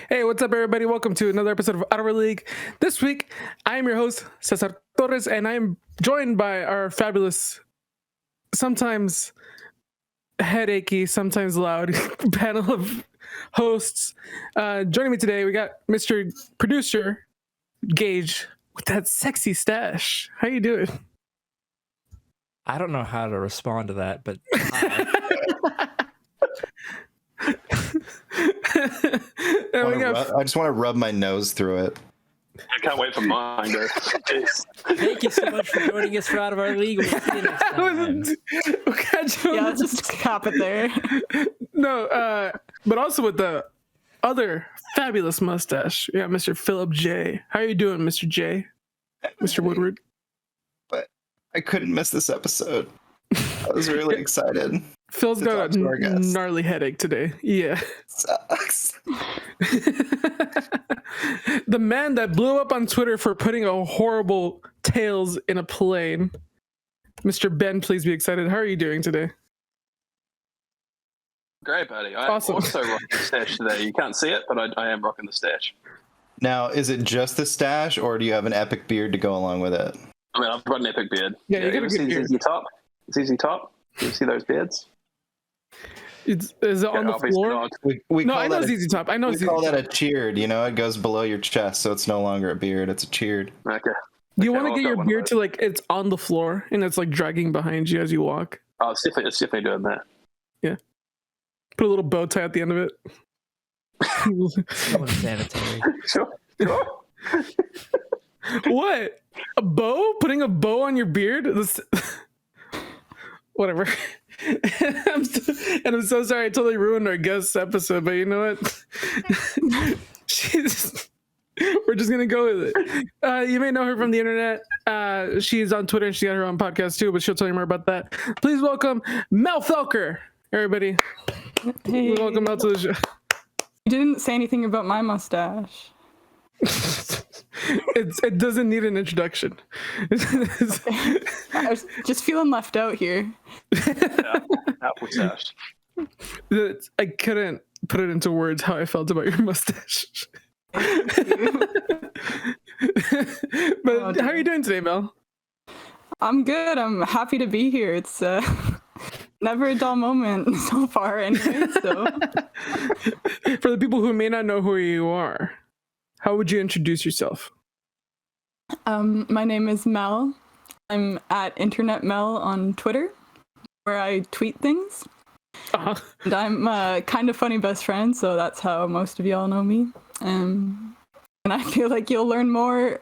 Hey, what's up, everybody? Welcome to another episode of Out of Our League. This week, I am your host, Cesar Torres, and I am joined by our fabulous, sometimes headachy, sometimes loud panel of hosts. Joining me today, we got Mr. Producer Gage with that sexy stash. How you doing? I don't know how to respond to that, but I just want to rub my nose through it. I can't wait for mine, guys. thank you so much for joining us for Out of Our League. We'll see you next time. Yeah, let's just cap it there. No, but also with the other fabulous mustache. Yeah, Mr. Philip J. How are you doing, Mr. J? Mr. Woodward? But I couldn't miss this episode. I was really excited. Phil's got a gnarly headache today. Yeah. Sucks. The man that blew up on Twitter for putting a horrible tails in a plane. Mr. Ben, please be excited. How are you doing today? Great, buddy. I'm Awesome. also rocking the stash today. You can't see it, but I am rocking the stash. Now, is it just the stash, or do you have an epic beard to go along with it? I mean, I've got an epic beard. Yeah, you got a good beard. ZZ Top. ZZ Top. You see those beards? Is it on the floor? Not. We No, call I know that ZZ Top. I know we ZZ call Top. that a cheered. You know, it goes below your chest, so it's no longer a beard. It's a cheered. Okay. Do you Okay, want to I'll get go your one of beard those. to like it's on the floor and it's like dragging behind you as you walk? Oh, it's definitely doing that. Put a little bow tie at the end of it. So unsanitary. Sure. What? A bow? Putting a bow on your beard? Whatever. I'm so sorry. I totally ruined our guest episode, but you know what? We're just gonna go with it. You may know her from the internet. She's on Twitter and she got her own podcast too, but she'll tell you more about that. Please welcome Mel Felker, everybody. Hey. Welcome Mel to the show. You didn't say anything about my mustache. It doesn't need an introduction. I was just feeling left out here. Apple stash. I couldn't put it into words how I felt about your mustache. But how are you doing today, Mel? I'm good. I'm happy to be here. It's never a dull moment so far anyway. So For the people who may not know who you are, how would you introduce yourself? my name is Mel. I'm at Internet Mel on Twitter, where I tweet things. Uh-huh. And I'm a kind of funny best friend, so that's how most of y'all know me. And I feel like you'll learn more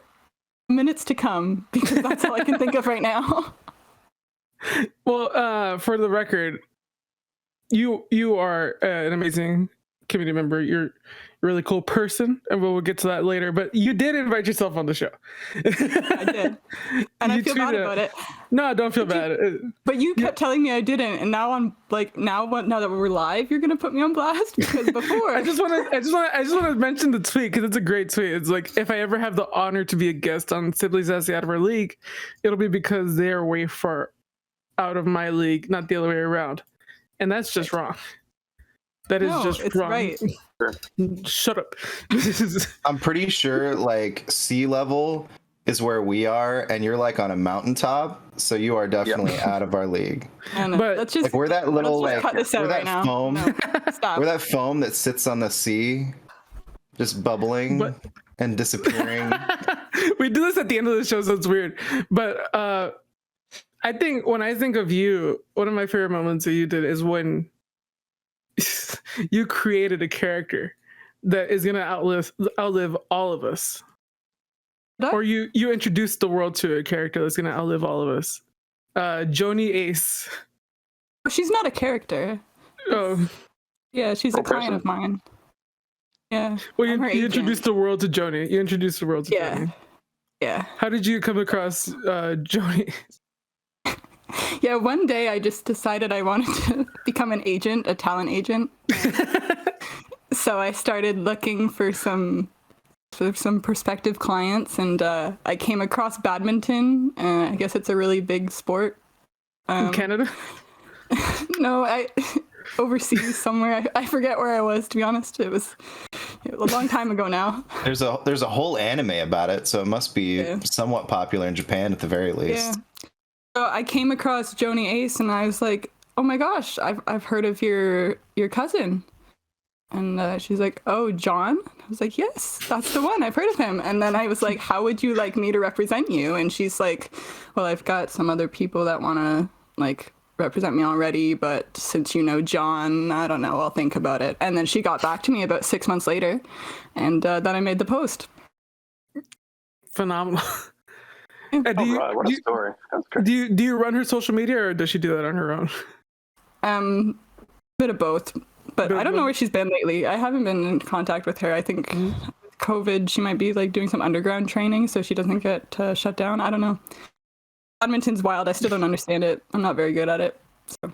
minutes to come, because that's all I can think of right now. Well, for the record, you are an amazing community member. You're a really cool person, and we'll get to that later. But you did invite yourself on the show. I did, and I feel bad about it. No, don't feel bad. But you kept telling me I didn't, and now I'm like, now that we're live, you're gonna put me on blast, because before I just want to mention the tweet because it's a great tweet. It's like, if I ever have the honor to be a guest on Sibley's Sassy Out of Our League, it'll be because they are way far out of my league, not the other way around, and that's just wrong. That is just it's wrong. right. Shut up. I'm pretty sure like sea level is where we are, and you're like on a mountaintop, so you are definitely out of our league. No, But, let's just Like we're that little let's just like cut this out we're right that now. foam. No, stop. We're that foam that sits on the sea, just bubbling But- and disappearing. We do this at the end of the show, so it's weird. But I think when I think of you, one of my favorite moments that you did is when you created a character that is gonna outlive all of us. Did I? Or you introduced the world to a character that's gonna outlive all of us. Joni Ace. She's not a character. Oh, Yeah, she's a Real client person. of mine. Yeah. well, I'm her you agent. introduced the world to Joni. You introduced the world to Yeah. Joni. Yeah. How did you come across Joni? Yeah, one day I just decided I wanted to become an agent, a talent agent. So I started looking for some prospective clients, and I came across badminton. I guess it's a really big sport. In Canada? No, overseas somewhere. I forget where I was, to be honest. It was A long time ago now. There's a whole anime about it, so it must be Yeah. somewhat popular in Japan at the very least. Yeah. So I came across Joni Ace, and I was like, "Oh my gosh, I've heard of your cousin." And she's like, "Oh, John?" I was like, "Yes, that's the one. I've heard of him." And then I was like, "How would you like me to represent you?" And she's like, "Well, I've got some other people that want to like represent me already, but since you know John, I don't know, I'll think about it." And then she got back to me about 6 months later, and then I made the post. Phenomenal. And What a story. That's great. do you run her social media, or does she do that on her own? Bit of both, but I don't know where she's been lately. I haven't been in contact with her. I think with COVID, she might be like doing some underground training, so she doesn't get shut down. I don't know. Badminton's wild. I still don't understand it. I'm not very good at it. So.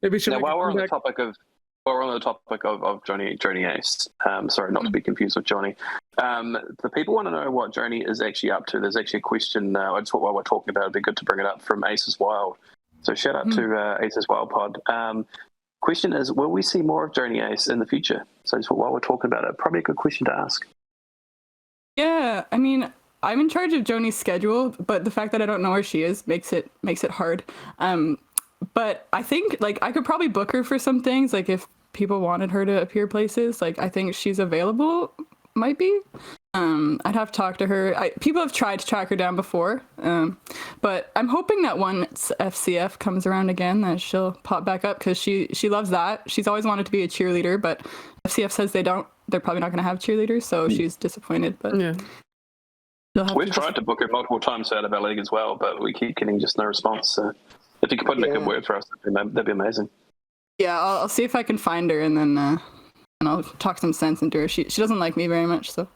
Maybe she'll Now, make while a we're on the comeback. topic of Joni Ace, sorry, not to be confused with Johnny. The people want to know what Joni is actually up to. There's actually a question. I just thought while we're talking about it, it'd be good to bring it up from Aces Wild. So shout out to Aces Wild Pod. Question is, will we see more of Joni Ace in the future? So just while we're talking about it, probably a good question to ask. Yeah, I mean, I'm in charge of Joni's schedule, but the fact that I don't know where she is makes it hard. But I think like I could probably book her for some things, like if people wanted her to appear places. Like I think she's available, might be. I'd have to talk to her. People have tried to track her down before, but I'm hoping that once FCF comes around again, that she'll pop back up because she loves that. She's always wanted to be a cheerleader, but FCF says they're probably not going to have cheerleaders, so she's disappointed. But Yeah. We've tried to book her multiple times out of our league as well, but we keep getting just no response. So if you could put in a good word for us, that'd be amazing. Yeah, I'll see if I can find her, and then and I'll talk some sense into her. She doesn't like me very much, so.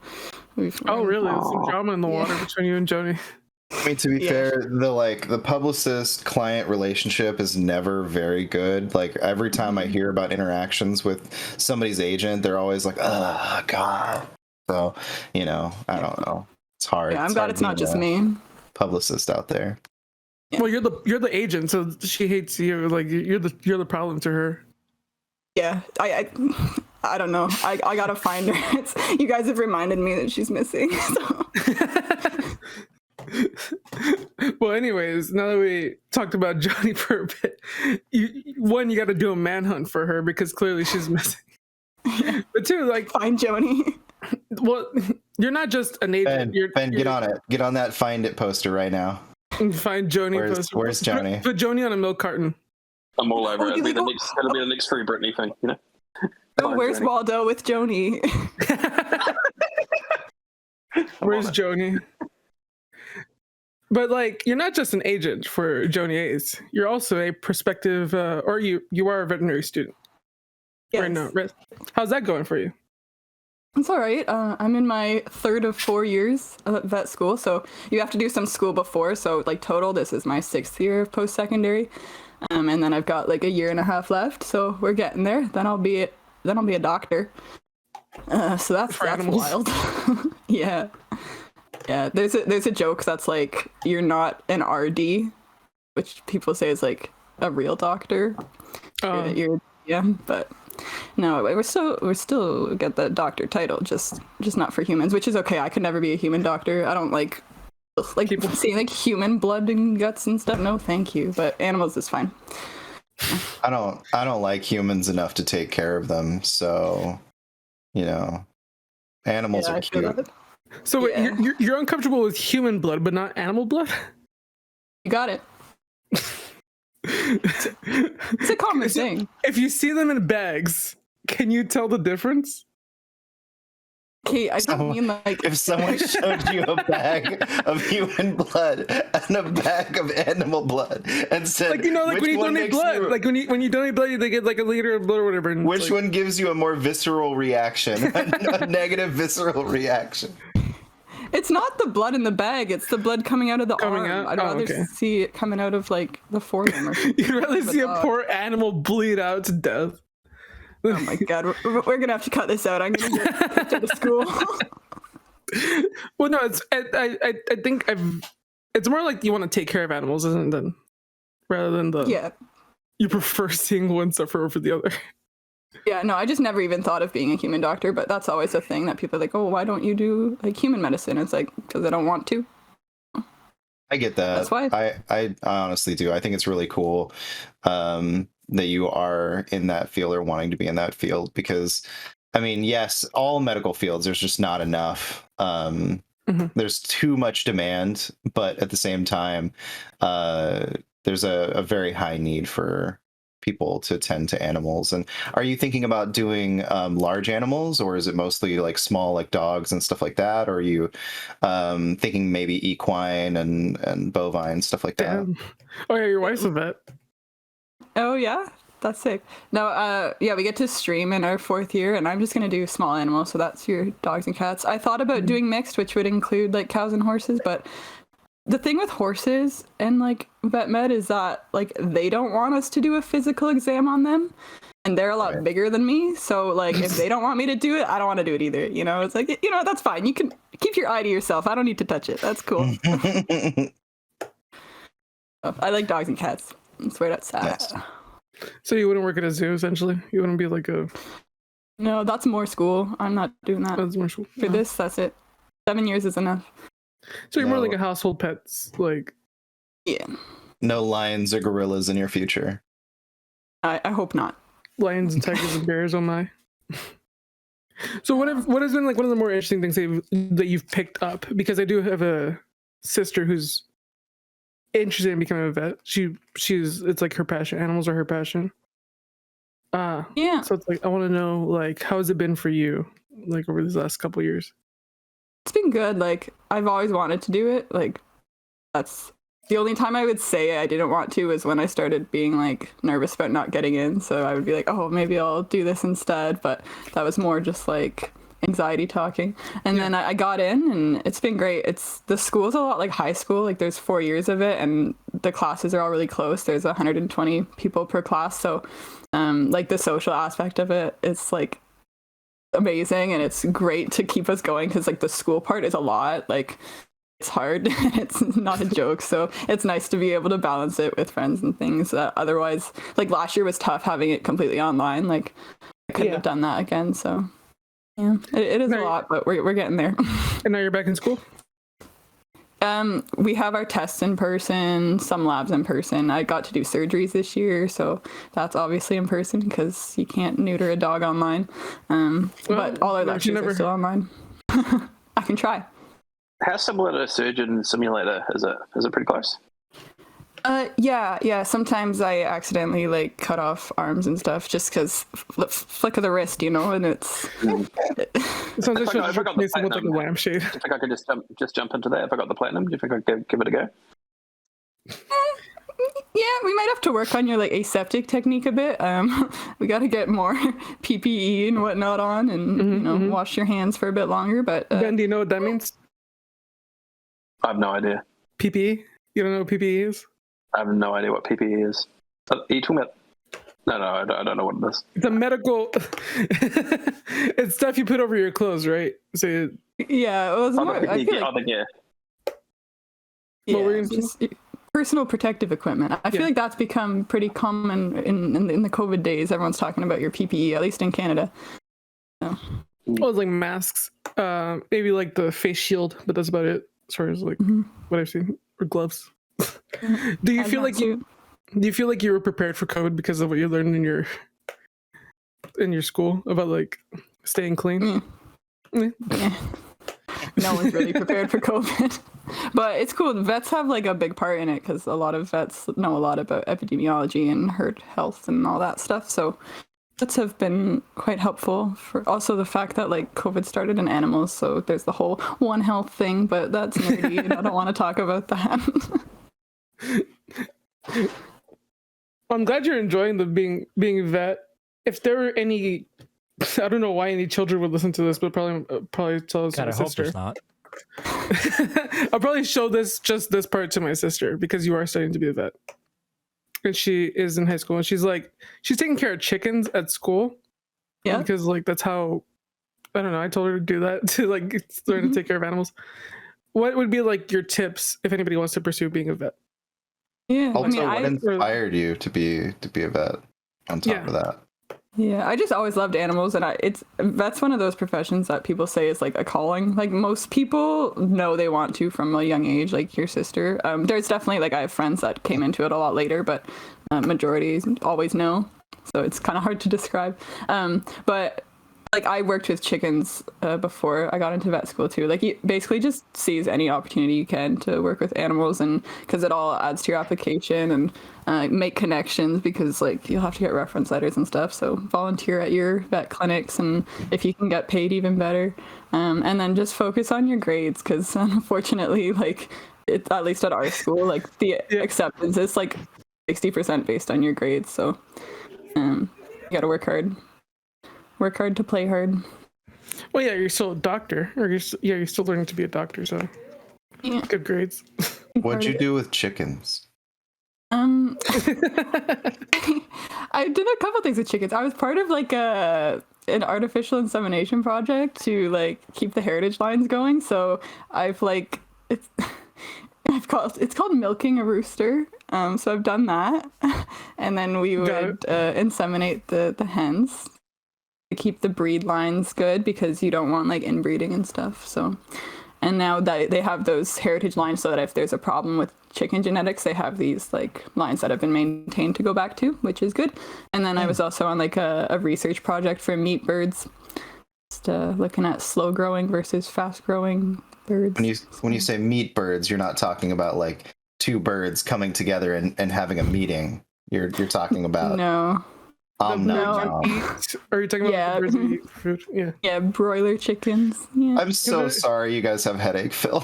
Oh, really? There's some drama in the water between you and Joni. I mean, to be fair, the publicist client relationship is never very good. Like every time I hear about interactions with somebody's agent, they're always like, "Oh God." So I don't know. It's hard. Yeah, I'm glad it's not just me. Publicist out there. Well, you're the agent, so she hates you. Like you're the problem to her. Yeah, I don't know. I gotta find her. You guys have reminded me that she's missing. So. Well, anyways, now that we talked about Johnny for a bit, you got to do a manhunt for her because clearly she's missing. Yeah. But two, like find Joni. Well, you're not just an agent. Ben, get on it. Get on that find it poster right now. Find Joni. Where's Joni? Put Joni on a milk carton. I'm all over it. It'll be the next Free Britney thing, Oh, where's Joni? Waldo with Joni? Where's Joni? But like, you're not just an agent for Joni Ace. You're also a prospective, or you are a veterinary student. Yes. Right now. How's that going for you? It's all right. I'm in my third of 4 years at vet school, so you have to do some school before. So like total, this is my 6th year of post-secondary, and then I've got like a year and a half left. So we're getting there. Then I'll be a doctor. So that's wild. Yeah. There's a joke that's like you're not an RD, which people say is like a real doctor. But. No, we're still get the doctor title, just not for humans, which is okay. I could never be a human doctor. I don't like people seeing like human blood and guts and stuff. No, thank you. But animals is fine. I don't like humans enough to take care of them. So, animals are cute. So wait, you're uncomfortable with human blood, but not animal blood? You got it. It's a common thing. If you see them in bags, can you tell the difference? Okay, I don't mean like if someone showed you a bag of human blood and a bag of animal blood and said, like when you donate blood, like when you donate blood, they get like a liter of blood or whatever. And which one gives you a more visceral reaction, a negative visceral reaction? It's not the blood in the bag. It's the blood coming out of the arm. I'd rather see it coming out of like the forearm or something. You'd rather see a poor animal bleed out to death. Oh my God, we're gonna have to cut this out. I'm gonna get kicked out of school. Well, no, I think it's more like you want to take care of animals, isn't it? Rather than you prefer seeing one suffer over the other. Yeah, no, I just never even thought of being a human doctor, but that's always a thing that people are like, oh, why don't you do like human medicine? It's like, because I don't want to. I get that. That's why. I honestly do. I think it's really cool that you are in that field or wanting to be in that field because, I mean, yes, all medical fields, there's just not enough. There's too much demand, but at the same time, there's a very high need for people to tend to animals. And are you thinking about doing large animals, or is it mostly like small, like dogs and stuff like that? Or are you thinking maybe equine and bovine, stuff like that? Damn. Oh yeah, your wife's a vet. Oh yeah, that's sick. No, yeah, we get to stream in our 4th year, and I'm just gonna do small animals, so that's your dogs and cats. I thought about doing mixed, which would include like cows and horses, but the thing with horses and like vet med is that like they don't want us to do a physical exam on them, and they're a lot bigger than me. So like if they don't want me to do it, I don't want to do it either. You know, it's like, you know, that's fine. You can keep your eye to yourself. I don't need to touch it. That's cool. I like dogs and cats. That's where that's at. Nice. So you wouldn't work at a zoo, essentially? You wouldn't be like a... No, that's more school. I'm not doing that. That's more school. For this, that's it. 7 years is enough. So you're more like a household pets, like... Yeah. No lions or gorillas in your future. I hope not. Lions and tigers and bears, oh my. So what has been like one of the more interesting things that you've picked up? Because I do have a sister who's interested in becoming a vet. She's it's like her passion. Animals are her passion. Yeah. So it's like I want to know, like, how has it been for you, like over these last couple years? It's been good. Like I've always wanted to do it. Like that's the only time I would say I didn't want to was when I started being like nervous about not getting in. So I would be like, oh, maybe I'll do this instead. But that was more just like anxiety talking. And then I got in, and it's been great. The school's a lot like high school. Like there's 4 years of it, and the classes are all really close. There's 120 people per class. So like the social aspect of it, it's like amazing, and it's great to keep us going because like the school part is a lot. Like it's hard. It's not a joke. So it's nice to be able to balance it with friends and things. Otherwise, like last year was tough having it completely online. Like I couldn't have done that again. So yeah, it is a lot, but we're getting there. And now you're back in school? We have our tests in person, some labs in person. I got to do surgeries this year, so that's obviously in person because you can't neuter a dog online. But all our lectures are still online. I can try. How similar to Surgeon Simulator is it? Is it pretty close? Yeah. Sometimes I accidentally like cut off arms and stuff just because flick of the wrist, you know, and it's. It sounds like I forgot the with like a platinum. lampshade. Do you think I could just jump into that if I got the platinum? Do you think I could give it a go? Yeah, we might have to work on your like aseptic technique a bit. We got to get more PPE and whatnot on, and wash your hands for a bit longer. But Ben, do you know what that means? I have no idea. PPE? You don't know what PPE is? I have no idea what PPE is. Are you talking about? No, I don't know what it is. It's a medical. It's stuff you put over your clothes, right? So yeah, it was more. I feel like, yeah. Just personal protective equipment. I feel like that's become pretty common in the COVID days. Everyone's talking about your PPE, at least in Canada. So. Well, it's like masks, maybe like the face shield, but that's about it as far as like what I've seen, or gloves. Do you feel like you were prepared for COVID because of what you learned in your school about like staying clean? Yeah. No one's really prepared for COVID, but it's cool. The vets have like a big part in it because a lot of vets know a lot about epidemiology and herd health and all that stuff. So vets have been quite helpful for also the fact that like COVID started in animals. So there's the whole One Health thing, but that's nerdy and I don't want to talk about that. I'm glad you're enjoying the being a vet. If there were any, I don't know why any children would listen to this, but probably tell us. God, I hope there's not. I'll probably show this part to my sister because you are studying to be a vet, and she is in high school, and she's taking care of chickens at school. Yeah, because like that's how, I don't know. I told her to do that to like learn to take care of animals. What would be like your tips if anybody wants to pursue being a vet? Yeah. Also, what inspired you to be a vet on top of that? Yeah, I just always loved animals, and that's one of those professions that people say is like a calling. Like most people know they want to from a young age, like your sister. There's definitely like I have friends that came into it a lot later, but majority always know. So it's kind of hard to describe. But like I worked with chickens before I got into vet school too. Like you basically just seize any opportunity you can to work with animals, and because it all adds to your application and make connections, because like you'll have to get reference letters and stuff. So volunteer at your vet clinics, and if you can get paid, even better. And then just focus on your grades, because unfortunately, like it's at least at our school, like the acceptance is like 60% based on your grades. So you got to work hard. Work hard to play hard. Well, yeah, you're still a doctor, or you're still learning to be a doctor, so good grades. What'd you do with chickens? I did a couple things with chickens. I was part of like an artificial insemination project to like keep the heritage lines going. So I've like it's called milking a rooster. So I've done that, and then we would inseminate the hens to keep the breed lines good, because you don't want like inbreeding and stuff. So, and now that they have those heritage lines, so that if there's a problem with chicken genetics, they have these like lines that have been maintained to go back to, which is good. And then I was also on like a research project for meat birds, just looking at slow growing versus fast growing birds. When you say meat birds, you're not talking about like two birds coming together and having a meeting. You're talking about no. No. Are you talking about the birds that eat food? Yeah. Yeah, broiler chickens. Yeah. I'm so sorry you guys have headache, Phil.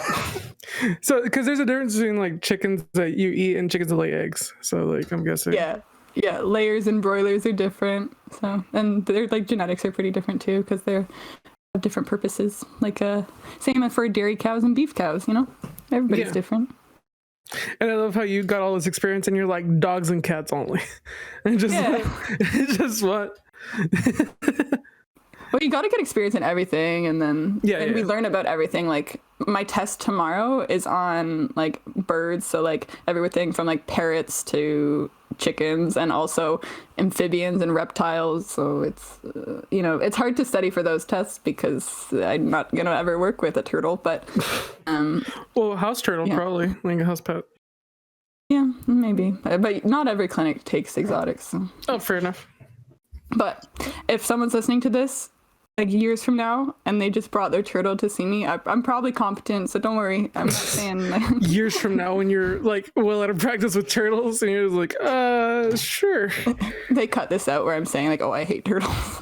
So, because there's a difference between like chickens that you eat and chickens that lay eggs. So, like, I'm guessing. Yeah, layers and broilers are different. So, and their like genetics are pretty different too, because they're have different purposes. Like, same for dairy cows and beef cows. You know, everybody's different. And I love how you got all this experience and you're like dogs and cats only. And just just what? Well, you got to get experience in everything, and then we learn about everything. Like my test tomorrow is on like birds, so like everything from like parrots to chickens, and also amphibians and reptiles. So it's it's hard to study for those tests because I'm not gonna ever work with a turtle. But well, house turtle probably, like a house pet. Yeah, maybe, but not every clinic takes exotics. So. Oh, fair enough. But if someone's listening to this like years from now and they just brought their turtle to see me, I'm probably competent, so don't worry. I'm not saying like... Years from now when you're like well out of practice with turtles and you're like sure. They cut this out where I'm saying like, oh, I hate turtles.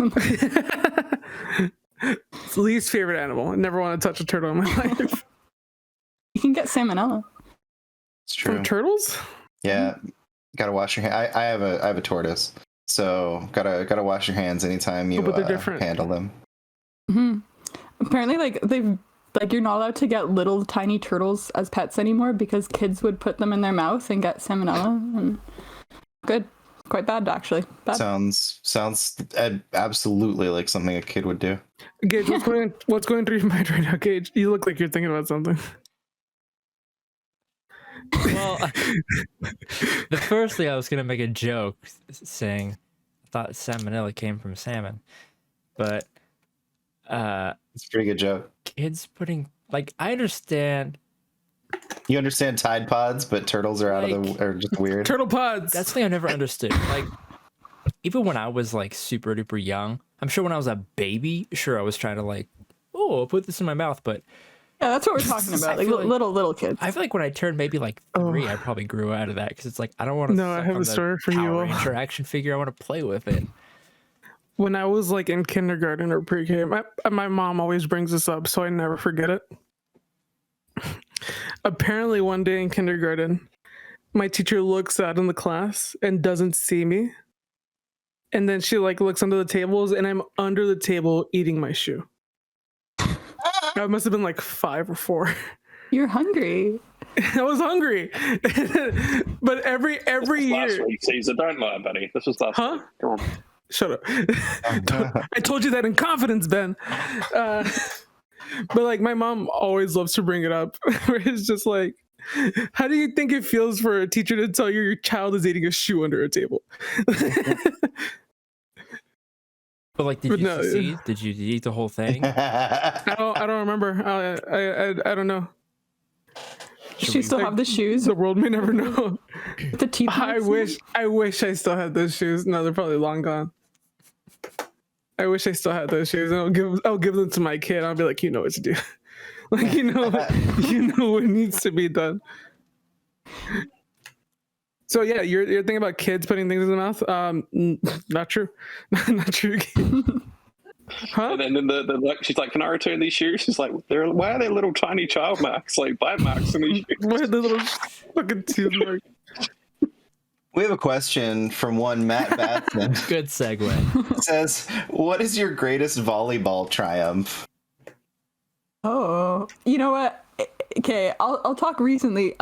Least favorite animal. I never want to touch a turtle in my life. You can get salmonella. It's true. From turtles? Yeah, gotta wash your hands. I have a tortoise, so gotta wash your hands anytime you handle them. Mm-hmm. Apparently, like you're not allowed to get little tiny turtles as pets anymore because kids would put them in their mouth and get salmonella. And good, quite bad actually. Bad. Sounds absolutely like something a kid would do. Gage, what's going through your mind right now, Gage? You look like you're thinking about something. Well, the first thing I was gonna make a joke saying I thought salmonella came from salmon, but it's a pretty good joke. Kids putting I understand. You understand Tide Pods, but turtles are are just weird. Turtle pods. That's the thing I never understood. Like even when I was like super duper young, I'm sure when I was a baby, sure I was trying to I'll put this in my mouth, but. Yeah, that's what we're talking about. Like little kids. I feel like when I turned maybe 3, I probably grew out of that because it's I don't want to. No, I have a story for you. Interaction figure. I want to play with it. When I was in kindergarten or pre-K, my mom always brings this up, so I never forget it. Apparently, one day in kindergarten, my teacher looks out in the class and doesn't see me, and then she looks under the tables, and I'm under the table eating my shoe. I must have been 5 or 4. You're hungry. I was hungry. But every year. Last week, Caesar, don't lie, buddy. This was last week. Come on. Shut up. I told you that in confidence, Ben. But my mom always loves to bring it up. Where it's just how do you think it feels for a teacher to tell you your child is eating a shoe under a table? But like, did But you no, succeed? Did you eat the whole thing? I don't remember. I don't know. Does she still have the shoes? The world may never know. The teeth I marks? wish I still had those shoes. No, they're probably long gone. I wish I still had those shoes, and I'll give them to my kid. I'll be like, you know what to do. Like, you know what needs to be done. So yeah, you're thinking about kids putting things in the mouth. Not true. Not true. Huh? And then the she's like, "Can I return these shoes?" She's like, "Why are there little tiny child marks, like bite marks in these shoes?" Why are the little fucking tooth marks? We have a question from one Matt Batson. Good segue. It says, "What is your greatest volleyball triumph?" Oh, you know what? Okay, I'll talk recently.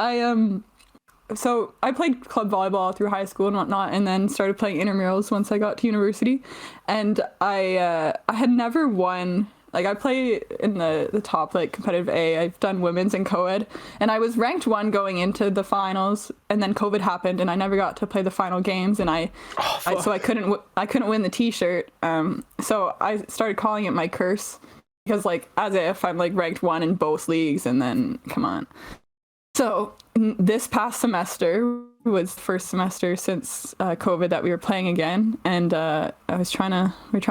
So I played club volleyball through high school and whatnot, and then started playing intramurals once I got to university. And I had never won. Like, I play in the top, like, competitive A. I've done women's and co-ed, and I was ranked 1 going into the finals, and then COVID happened, and I never got to play the final games, and so I couldn't win the T-shirt. So I started calling it my curse, because, like, as if I'm, like, ranked 1 in both leagues, and then come on. So this past semester was the first semester since COVID that we were playing again, and we were trying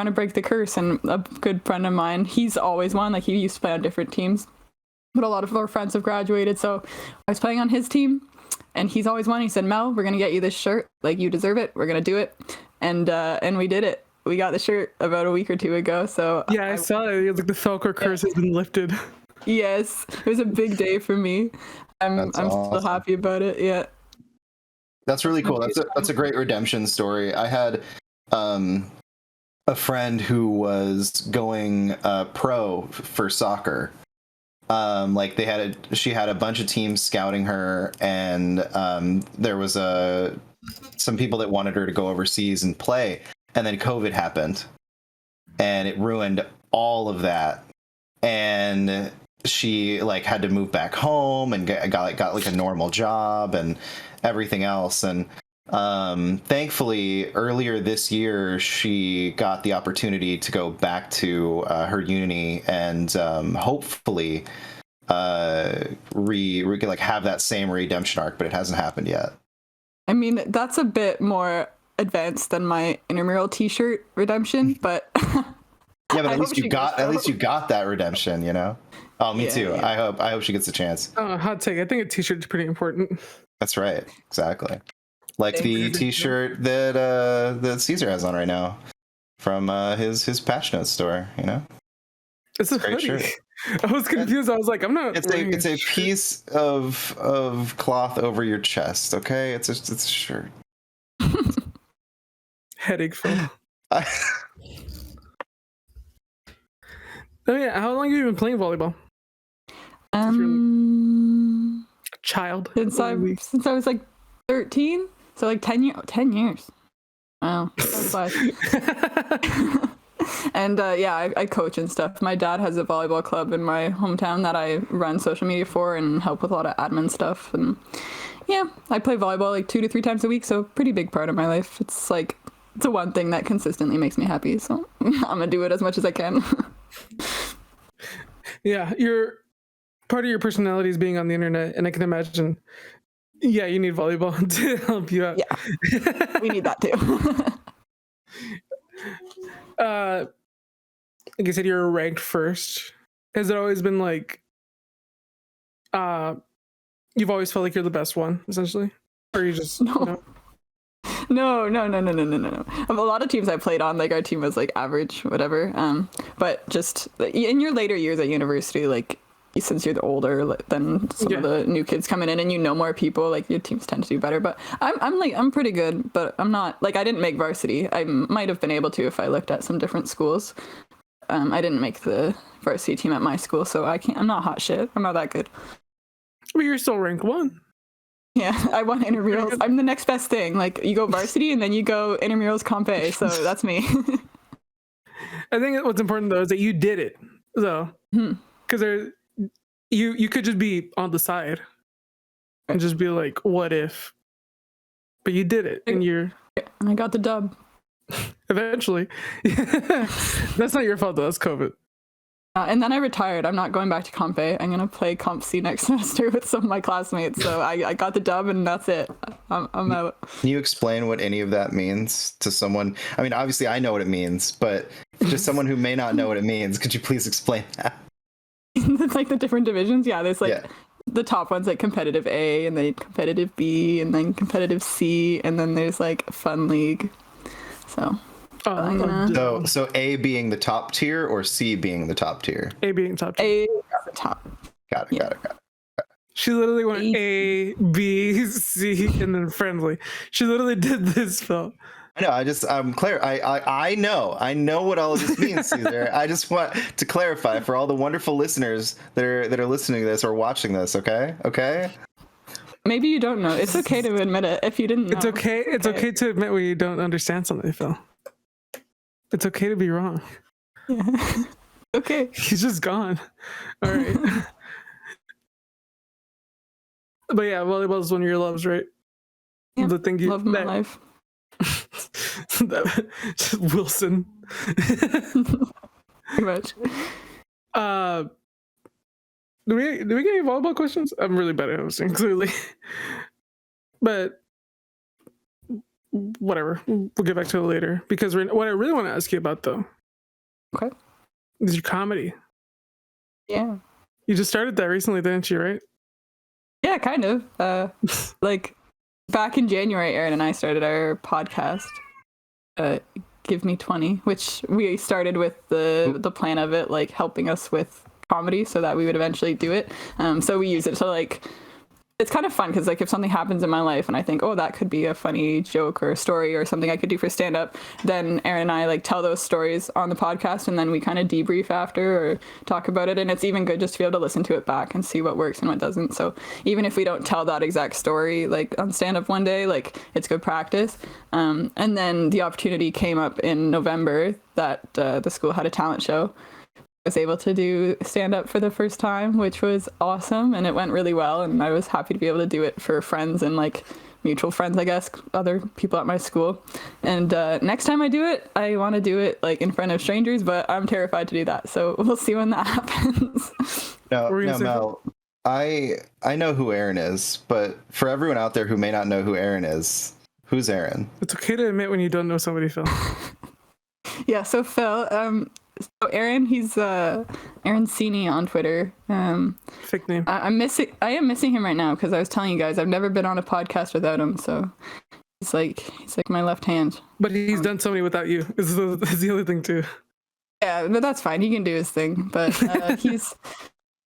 to break the curse. And a good friend of mine, he's always won. Like, he used to play on different teams, but a lot of our friends have graduated. So I was playing on his team, and he's always won. He said, "Mel, we're gonna get you this shirt. Like, you deserve it. We're gonna do it." And we did it. We got the shirt about a week or 2 ago. So yeah, I saw it. It was like the Felker curse has been lifted. Yes, it was a big day for me. I'm still happy about it. Yeah. That's really cool. That's a great redemption story. I had a friend who was going pro for soccer. Like, she had a bunch of teams scouting her, and there was some people that wanted her to go overseas and play, and then COVID happened, and it ruined all of that. And she, like, had to move back home and got like a normal job and everything else. And thankfully, earlier this year, she got the opportunity to go back to her uni and hopefully like have that same redemption arc, but it hasn't happened yet. I mean, that's a bit more advanced than my intramural T-shirt redemption, but yeah, but at least you got that redemption, you know. Oh, me too. Yeah. I hope she gets a chance. Hot take. I think a T-shirt is pretty important. That's right. Exactly. Like the T-shirt that Caesar has on right now from his Patch Notes store. You know, it's a great shirt. I was confused. I was like, I'm not. It's a piece of cloth over your chest. Okay, it's a shirt. Headache film. Oh yeah, how long have you been playing volleyball? Child. Since I was like 13, so like 10 years. Wow, that's fast. And I coach and stuff. My dad has a volleyball club in my hometown that I run social media for and help with a lot of admin stuff. And yeah, I play volleyball like 2 to 3 times a week, so pretty big part of my life. It's the one thing that consistently makes me happy, so I'm gonna do it as much as I can. Yeah, part of your personality is being on the internet, and I can imagine, yeah, you need volleyball to help you out. Yeah, we need that too. Like I said, you're ranked first. Has it always been like, you've always felt like you're the best one, essentially? Or you just, No. No. A lot of teams I played on, like, our team was like average, whatever. But just in your later years at university, like, since you're the older than some of the new kids coming in, and you know more people, like, your teams tend to do better. But I'm pretty good, but I'm not, like, I didn't make varsity. I might have been able to if I looked at some different schools. I didn't make the varsity team at my school, so I'm not hot shit. I'm not that good. But you're still ranked 1. Yeah, I won intramurals. I'm the next best thing. Like, you go varsity and then you go intramurals comp A, so that's me. I think what's important though is that you did it, though, because you could just be on the side and just be like, what if? But you did it, and I got the dub. Eventually. That's not your fault though. That's COVID. And then I retired. I'm not going back to Comp A. I'm going to play Comp C next semester with some of my classmates. So I got the dub and that's it. I'm out. Can you explain what any of that means to someone? I mean, obviously I know what it means, but just someone who may not know what it means, could you please explain that? Like the different divisions? Yeah, there's like the top ones like competitive A and then competitive B and then competitive C and then there's like fun league. So... So A being the top tier or C being the top tier? A being top tier. A at the top. Got it. She literally went A, B, C, and then friendly. She literally did this, Phil. I know. I'm clear. I know what all of this means, Caesar. I just want to clarify for all the wonderful listeners that are listening to this or watching this. Okay. Maybe you don't know. It's okay to admit it if you didn't know. It's okay. It's okay to admit when you don't understand something, Phil. It's okay to be wrong. Yeah. Okay. He's just gone. All right. But yeah, volleyball is one of your loves, right? Yeah, the thing you love my life. Wilson. Pretty much. Do we get any volleyball questions? I'm really bad at hosting, clearly. But whatever, we'll get back to it later. Because what I really want to ask you about, though, is your comedy. Yeah. You just started that recently, didn't you? Right? Yeah, kind of. Like back in January, Aaron and I started our podcast, Give Me 20, which we started with the plan of it, like helping us with comedy, so that we would eventually do it. So we use it to like. It's kind of fun because like if something happens in my life and I think, oh, that could be a funny joke or a story or something I could do for stand-up, then Aaron and I like tell those stories on the podcast and then we kind of debrief after or talk about it. And it's even good just to be able to listen to it back and see what works and what doesn't. So even if we don't tell that exact story like on stand-up one day, like it's good practice. And then the opportunity came up in November that the school had a talent show. Was able to do stand-up for the first time, which was awesome, and it went really well, and I was happy to be able to do it for friends and like mutual friends, I guess, other people at my school. And next time I do it, I want to do it like in front of strangers, but I'm terrified to do that, so we'll see when that happens. No, Mel, I know who Aaron is, but for everyone out there who may not know who Aaron is, who's Aaron? It's okay to admit when you don't know somebody, Phil. Yeah, so Phil, so Aaron, he's Aaron Cini on Twitter. Fake name. I am missing him right now because I was telling you guys I've never been on a podcast without him. So he's like my left hand. But he's done so many without you. Is the other thing too. Yeah, but that's fine. He can do his thing. But he's.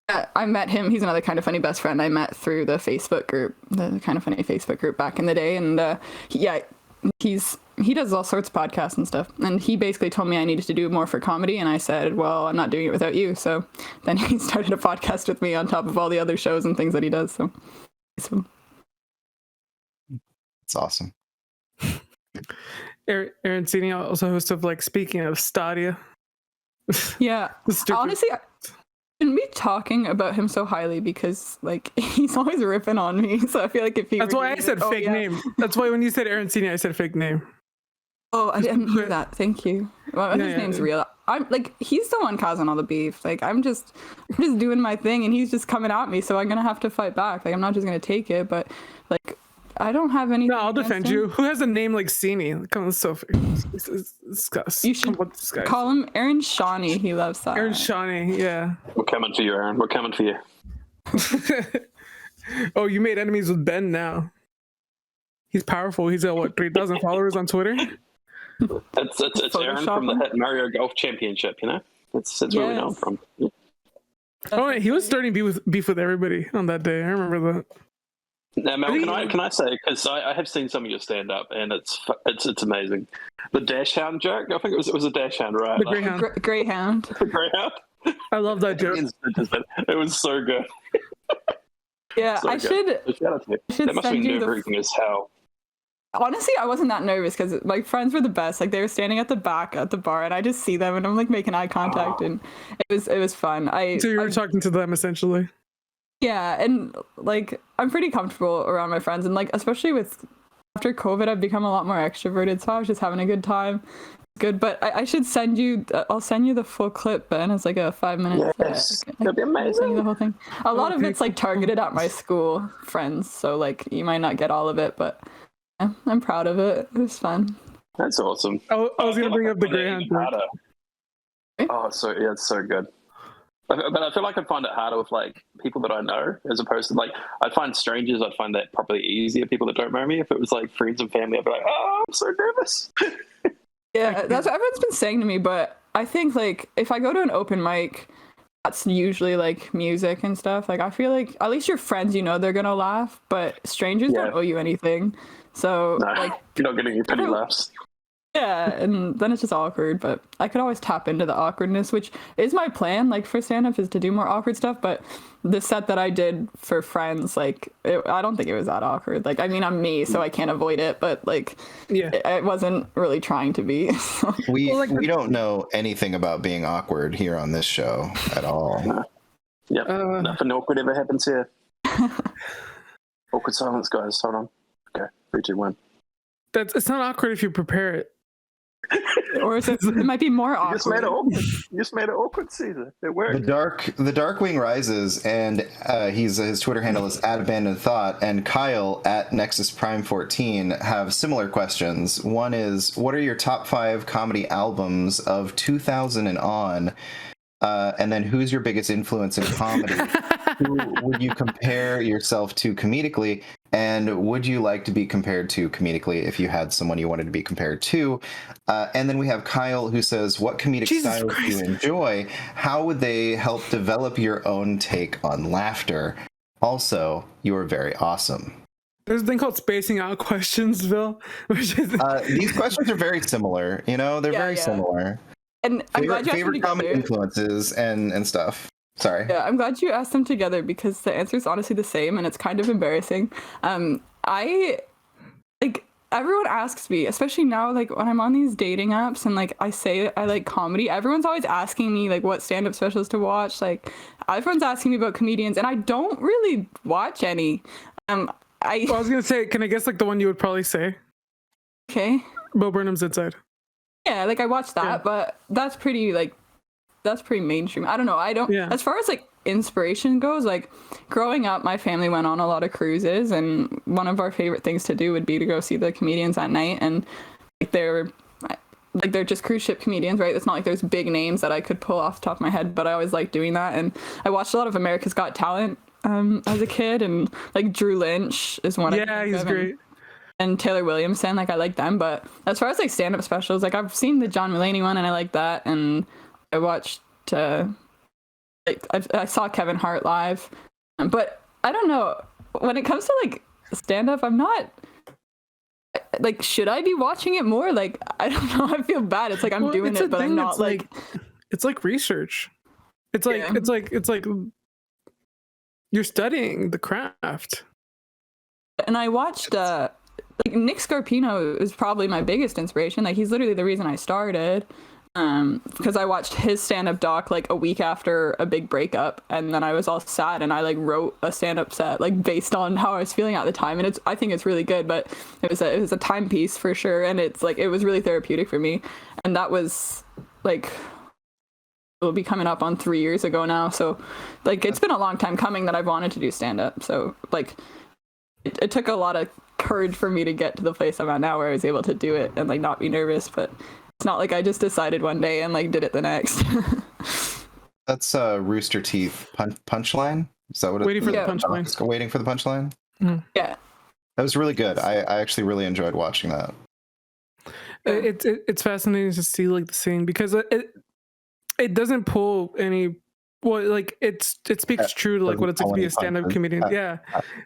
I met him. He's another Kind of Funny best friend I met through the Facebook group, the Kind of Funny Facebook group back in the day, and he does all sorts of podcasts and stuff, and he basically told me I needed to do more for comedy, and I said, well, I'm not doing it without you. So then he started a podcast with me on top of all the other shows and things that he does. So it's awesome. Aaron Cini, also host of like Speaking of Stadia. Yeah, honestly, I shouldn't be talking about him so highly because like he's always ripping on me. So I feel like if he that's why I said fake name. That's why when you said Aaron Cini, I said fake name. Oh, I didn't hear that. Thank you. Well, his name's real. I'm like, he's the one causing all the beef. Like, I'm just doing my thing, and he's just coming at me. So I'm gonna have to fight back. Like, I'm not just gonna take it, but like, I don't have any. No, I'll defend you. Who has a name like Cini? Come on, Sophie. Discuss. You should call him Aaron Shawnee. He loves that. Aaron Shawnee, yeah. We're coming for you, Aaron. We're coming for you. Oh, you made enemies with Ben now. He's powerful. He's got what, 3,000 followers on Twitter? It's Aaron from the hit Mario Golf Championship, you know? That's where we know him from. Yeah. Oh, wait, he was starting beef with everybody on that day. I remember that. Now, Mel, can I say, because I have seen some of your stand up and it's amazing. The dash hound joke, I think it was a dash hound, right? The greyhound. Greyhound. The greyhound. I love that joke. It was so good. Yeah, so I should that must be nerve-wracking as hell. Honestly, I wasn't that nervous because my friends were the best. Like, they were standing at the back at the bar, and I just see them, and I'm like making eye contact, and it was fun. So you were talking to them essentially. Yeah, and like I'm pretty comfortable around my friends, and like especially with after COVID, I've become a lot more extroverted, so I was just having a good time. Good, but I should send you. I'll send you the full clip, Ben. It's like a 5-minute. Yes, that'd be Send you amazing. the whole thing. A lot of Okay, it's like targeted at my school friends, so like you might not get all of it, but yeah, I'm proud of it. It was fun. That's awesome. I was gonna bring up the greyhound thing. harder. Oh, so yeah, it's so good. But I feel like I'd find it harder with like people that I know, as opposed to like I'd find strangers. I'd find that probably easier. People that don't know me. If it was like friends and family, I'd be like, oh, I'm so nervous. Yeah, that's what everyone's been saying to me, but I think like if I go to an open mic, that's usually like music and stuff. Like I feel like at least your friends, you know, they're gonna laugh, but strangers Yeah. don't owe you anything. So No, like you're not getting any penny laughs. yeah, and then it's just awkward, but I could always tap into the awkwardness, which is my plan, like, for stand-up, is to do more awkward stuff, but the set that I did for friends, like, I don't think it was that awkward. Like, I mean, I'm me, so I can't avoid it, but, like, Yeah. it wasn't really trying to be. We don't know anything about being awkward here on this show at all. Yep, nothing awkward ever happens here. Awkward silence, guys. Hold on. Okay, 3, 2, 1. It's not awkward if you prepare it. Or is it might be more You just made it awkward. awkward. You just made it awkward, Caesar. It worked. The Darkwing Rises, and his Twitter handle is @abandonedthought, and Kyle @NexusPrime14 have similar questions. One is, what are your top 5 comedy albums of 2000 and on? And then, who's your biggest influence in comedy? Who would you compare yourself to comedically? And would you like to be compared to comedically if you had someone you wanted to be compared to? And then we have Kyle, who says, what comedic Jesus styles do Christ. you enjoy? How would they help develop your own take on laughter? Also, you are very awesome. There's a thing called spacing out questions, Bill. Which is These questions are very similar. You know, they're Yeah, very yeah. similar. And I'm glad you asked them Favorite comedy together. influences and stuff. Sorry. Yeah, I'm glad you asked them together because the answer is honestly the same, and it's kind of embarrassing. I like everyone asks me, especially now, like when I'm on these dating apps and like I say I like comedy. Everyone's always asking me like what stand-up specials to watch. Like everyone's asking me about comedians, and I don't really watch any. Well, I was gonna say, can I guess like the one you would probably say? Okay. Bo Burnham's Inside. Yeah, like I watched that, Yeah. but that's pretty mainstream. I don't know. I don't Yeah. As far as like inspiration goes, like growing up, my family went on a lot of cruises, and one of our favorite things to do would be to go see the comedians at night, and like they're just cruise ship comedians, right? It's not like there's big names that I could pull off the top of my head, but I always liked doing that. And I watched a lot of America's Got Talent as a kid, and like Drew Lynch is one. Yeah, he's great. And Taylor Williamson, like I like them. But as far as like stand-up specials, like I've seen the John Mulaney one, and I like that. And I watched, I saw Kevin Hart live, but I don't know. When it comes to like stand-up, I'm not. Like, should I be watching it more? Like, I don't know. I feel bad. It's like I'm doing it's a it, but I'm thing not that's like. It's like research. It's like Yeah. it's like you're studying the craft. And I watched like Nick Scarpino is probably my biggest inspiration. Like he's literally the reason I started. Because I watched his stand-up doc like a week after a big breakup, and then I was all sad, and I like wrote a stand-up set like based on how I was feeling at the time, and I think it's really good, but it was a timepiece for sure, and it's like it was really therapeutic for me, and that was like it'll be coming up on 3 years ago now, so like it's been a long time coming that I've wanted to do stand-up, so like it took a lot of courage for me to get to the place I'm at now where I was able to do it and like not be nervous, but it's not like I just decided one day and like did it the next. That's Rooster Teeth punchline. Is that what Waiting for the Yeah. punchline. It's waiting for the punchline. Yeah. That was really good. I actually really enjoyed watching that. It's fascinating to see like the scene because it doesn't pull any. Well, like it speaks true to like what it's like to be a stand-up comedian. Yeah,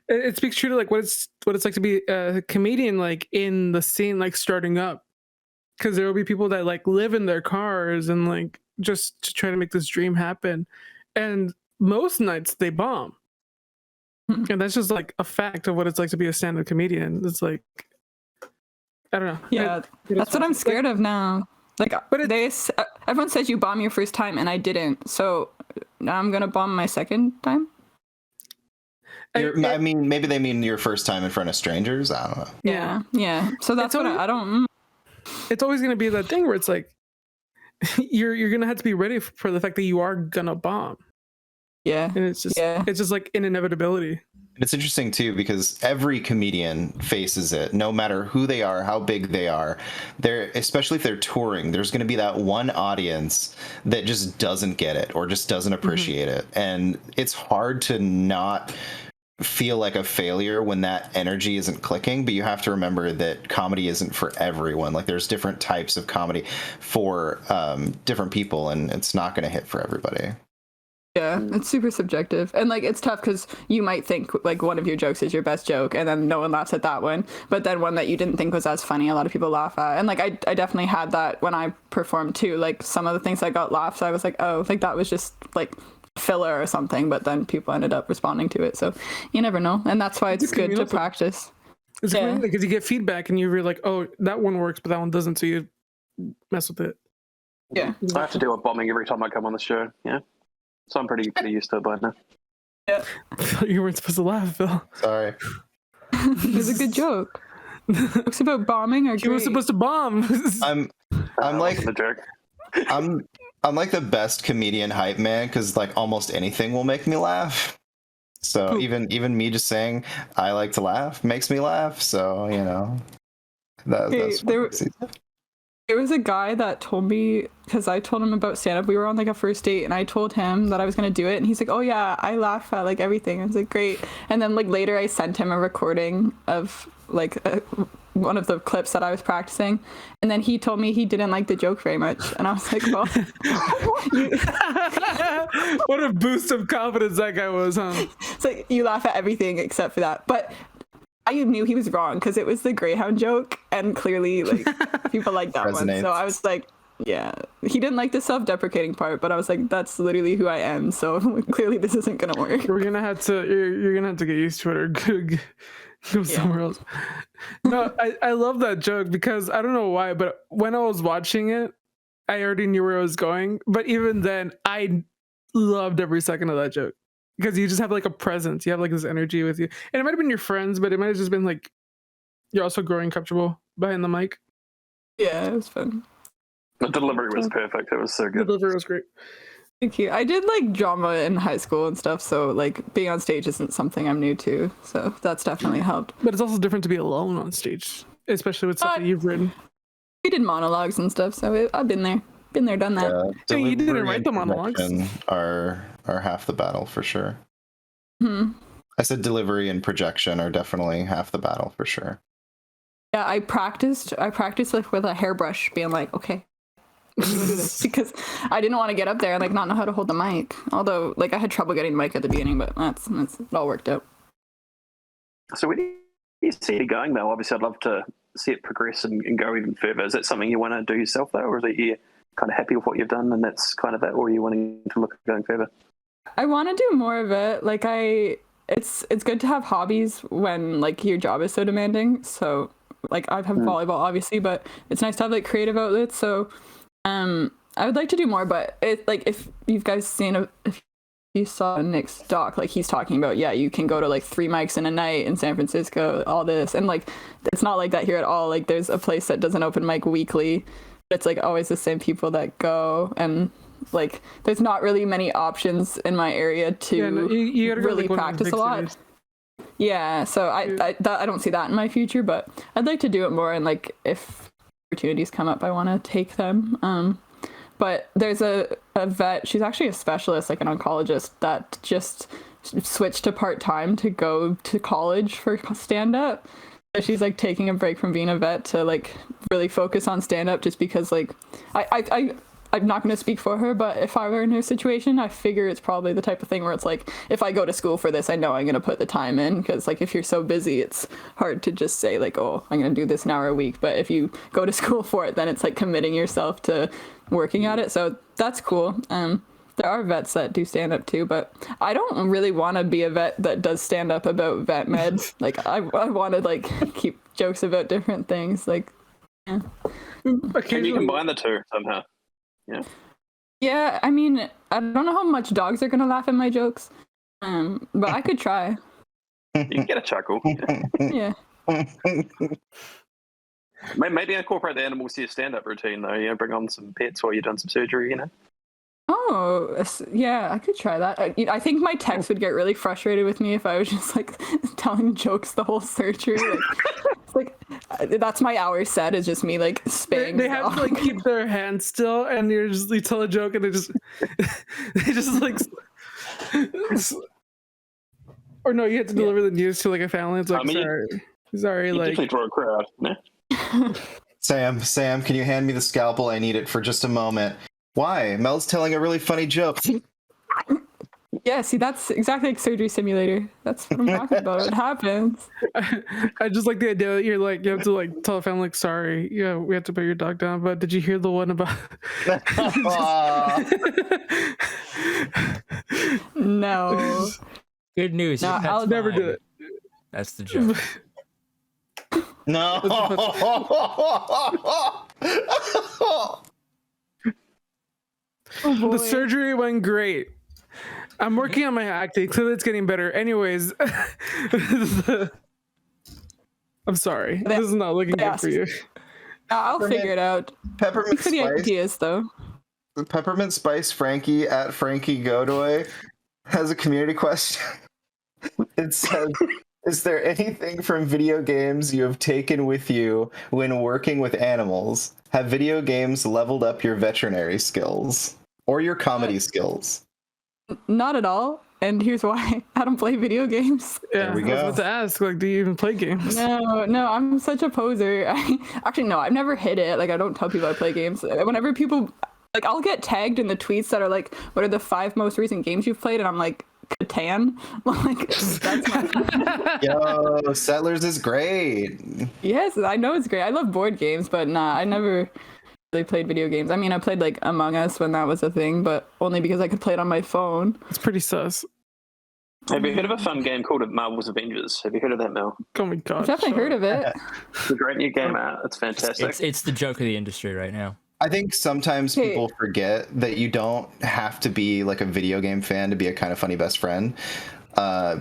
it speaks true to like what it's like to be a comedian like in the scene like starting up. Because there will be people that like live in their cars and like just to try to make this dream happen, and most nights they bomb, and that's just like a fact of what it's like to be a stand-up comedian. It's like I don't know. Yeah, that's what I'm scared of now. Like, But everyone says you bomb your first time, and I didn't. So now I'm gonna bomb my second time. I mean, maybe they mean your first time in front of strangers. I don't know. Yeah. So that's what I don't. It's always going to be that thing where it's like you're going to have to be ready for the fact that you are going to bomb. Yeah. And it's just like an inevitability. It's interesting too because every comedian faces it, no matter who they are, how big they are. Especially if they're touring, there's going to be that one audience that just doesn't get it or just doesn't appreciate it, and it's hard to not feel like a failure when that energy isn't clicking. But you have to remember that comedy isn't for everyone. Like there's different types of comedy for different people, and it's not going to hit for everybody. Yeah, it's super subjective. And like it's tough because you might think like one of your jokes is your best joke and then no one laughs at that one, but then one that you didn't think was as funny a lot of people laugh at. And like I definitely had that when I performed too. Like some of the things that got laughs, I was like, oh, like that was just like filler or something, but then people ended up responding to it. So you never know, and that's why it's good to practice. It's because you get feedback and you're like, oh, that one works but that one doesn't, so you mess with it. Yeah, I have to deal with bombing every time I come on the show. Yeah, so I'm pretty used to it by now. Yeah. You weren't supposed to laugh, Phil. Sorry. It was a good joke. Jokes about bombing are great. You were supposed to bomb. I'm like the joke. I'm like the best comedian hype man because like almost anything will make me laugh. So even me just saying I like to laugh makes me laugh. So you know that's there was a guy that told me, because I told him about stand-up. We were on like a first date and I told him that I was going to do it, and he's like, oh yeah, I laugh at like everything. I was like, great. And then like later I sent him a recording of like one of the clips that I was practicing, and then he told me he didn't like the joke very much, and I was like, well, what a boost of confidence that guy was, huh? It's like you laugh at everything except for that. But I knew he was wrong because it was the greyhound joke, and clearly like people like that one. So I was like, yeah, he didn't like the self-deprecating part, but I was like, that's literally who I am, so clearly this isn't gonna work. You're gonna have to get used to it or go somewhere else. No, I love that joke because I don't know why, but when I was watching it, I already knew where I was going. But even then, I loved every second of that joke because you just have like a presence. You have like this energy with you, and it might have been your friends, but it might have just been like you're also growing comfortable behind the mic. Yeah, it was fun. The delivery was perfect. It was so good. The delivery was great. Thank you. I did like drama in high school and stuff, so like being on stage isn't something I'm new to, so that's definitely helped. But it's also different to be alone on stage, especially with stuff that you've written. We did monologues and stuff, so I've been there, done that. Hey, you didn't write the monologues. Are half the battle for sure. I said delivery and projection are definitely half the battle for sure. Yeah, I practiced like with a hairbrush, being like, okay, because I didn't want to get up there and like not know how to hold the mic. Although like I had trouble getting the mic at the beginning, but that's it all worked out. So where do you see it going though? Obviously I'd love to see it progress and go even further. Is that something you want to do yourself though, or is it you kind of happy with what you've done and that's kind of it, or are you wanting to look at going further? I want to do more of it. Like it's good to have hobbies when like your job is so demanding. So like I've had volleyball obviously, but it's nice to have like creative outlets. So I would like to do more, but it like if you guys seen if you saw Nick's doc, like he's talking about, yeah, you can go to like 3 mics in a night in San Francisco, all this, and like it's not like that here at all. Like there's a place that does an open mic weekly, but it's like always the same people that go, and like there's not really many options in my area to you really practice a lot. Yeah, so I don't see that in my future, but I'd like to do it more, and like if opportunities come up, I want to take them. But there's a vet, she's actually a specialist, like an oncologist, that just switched to part-time to go to college for stand-up. So she's like taking a break from being a vet to like really focus on stand-up, just because like I'm not going to speak for her, but if I were in her situation, I figure it's probably the type of thing where it's like, if I go to school for this, I know I'm going to put the time in, because like if you're so busy, it's hard to just say like, oh, I'm going to do this an hour a week. But if you go to school for it, then it's like committing yourself to working at it. So that's cool. There are vets that do stand up too, but I don't really want to be a vet that does stand up about vet med. Like I want to like keep jokes about different things. Like, yeah. Can you combine the two somehow? Yeah, I mean, I don't know how much dogs are gonna laugh at my jokes, but I could try. You can get a chuckle. Yeah. Maybe incorporate the animals to your stand-up routine, though. Bring on some pets while you're doing some surgery. Oh, yeah, I could try that. I think my techs would get really frustrated with me if I was just like telling jokes the whole surgery. That's my hour set, is just me like spaying. They have to like keep their hands still, and you tell a joke, and they just like, or no, you have to deliver the news to like a family. It's like, sorry, you like definitely draw a crowd. Sam, can you hand me the scalpel? I need it for just a moment. Why? Mel's telling a really funny joke. Yeah, see, that's exactly like Surgery Simulator. That's what I'm talking about. It happens. I just like the idea that you have to like tell a family, like, sorry, yeah, we have to put your dog down, but did you hear the one about No. Good news. No, I'll never do it. That's the joke. No. Oh, boy. The surgery went great. I'm working on my acting. Clearly, it's getting better. Anyways, I'm sorry. This is not looking good for you. I'll figure it out. Peppermint For the Spice. ideas, though. Peppermint Spice Frankie at Frankie Godoy has a community question. It says, is there anything from video games you have taken with you when working with animals? Have video games leveled up your veterinary skills or your comedy skills? Not at all. And here's why. I don't play video games. Yeah, There we I was go. about to ask, like, do you even play games? No, I'm such a poser. Actually, no, I've never hit it. Like, I don't tell people I play games. Whenever people, like, I'll get tagged in the tweets that are like, what are the 5 most recent games you've played? And I'm like, Catan. Like, that's my... Yo, Settlers is great. Yes, I know it's great. I love board games, but nah, I never really played video games. I mean, I played like Among Us when that was a thing, but only because I could play it on my phone. It's pretty sus. Have you heard of a fun game called Marvel's Avengers? Have you heard of that, Mel? Oh my god. I've definitely heard of it. It's a great new game out. It's fantastic. It's the joke of the industry right now. I think sometimes Hey. people forget that you don't have to be like a video game fan to be a kind of funny best friend,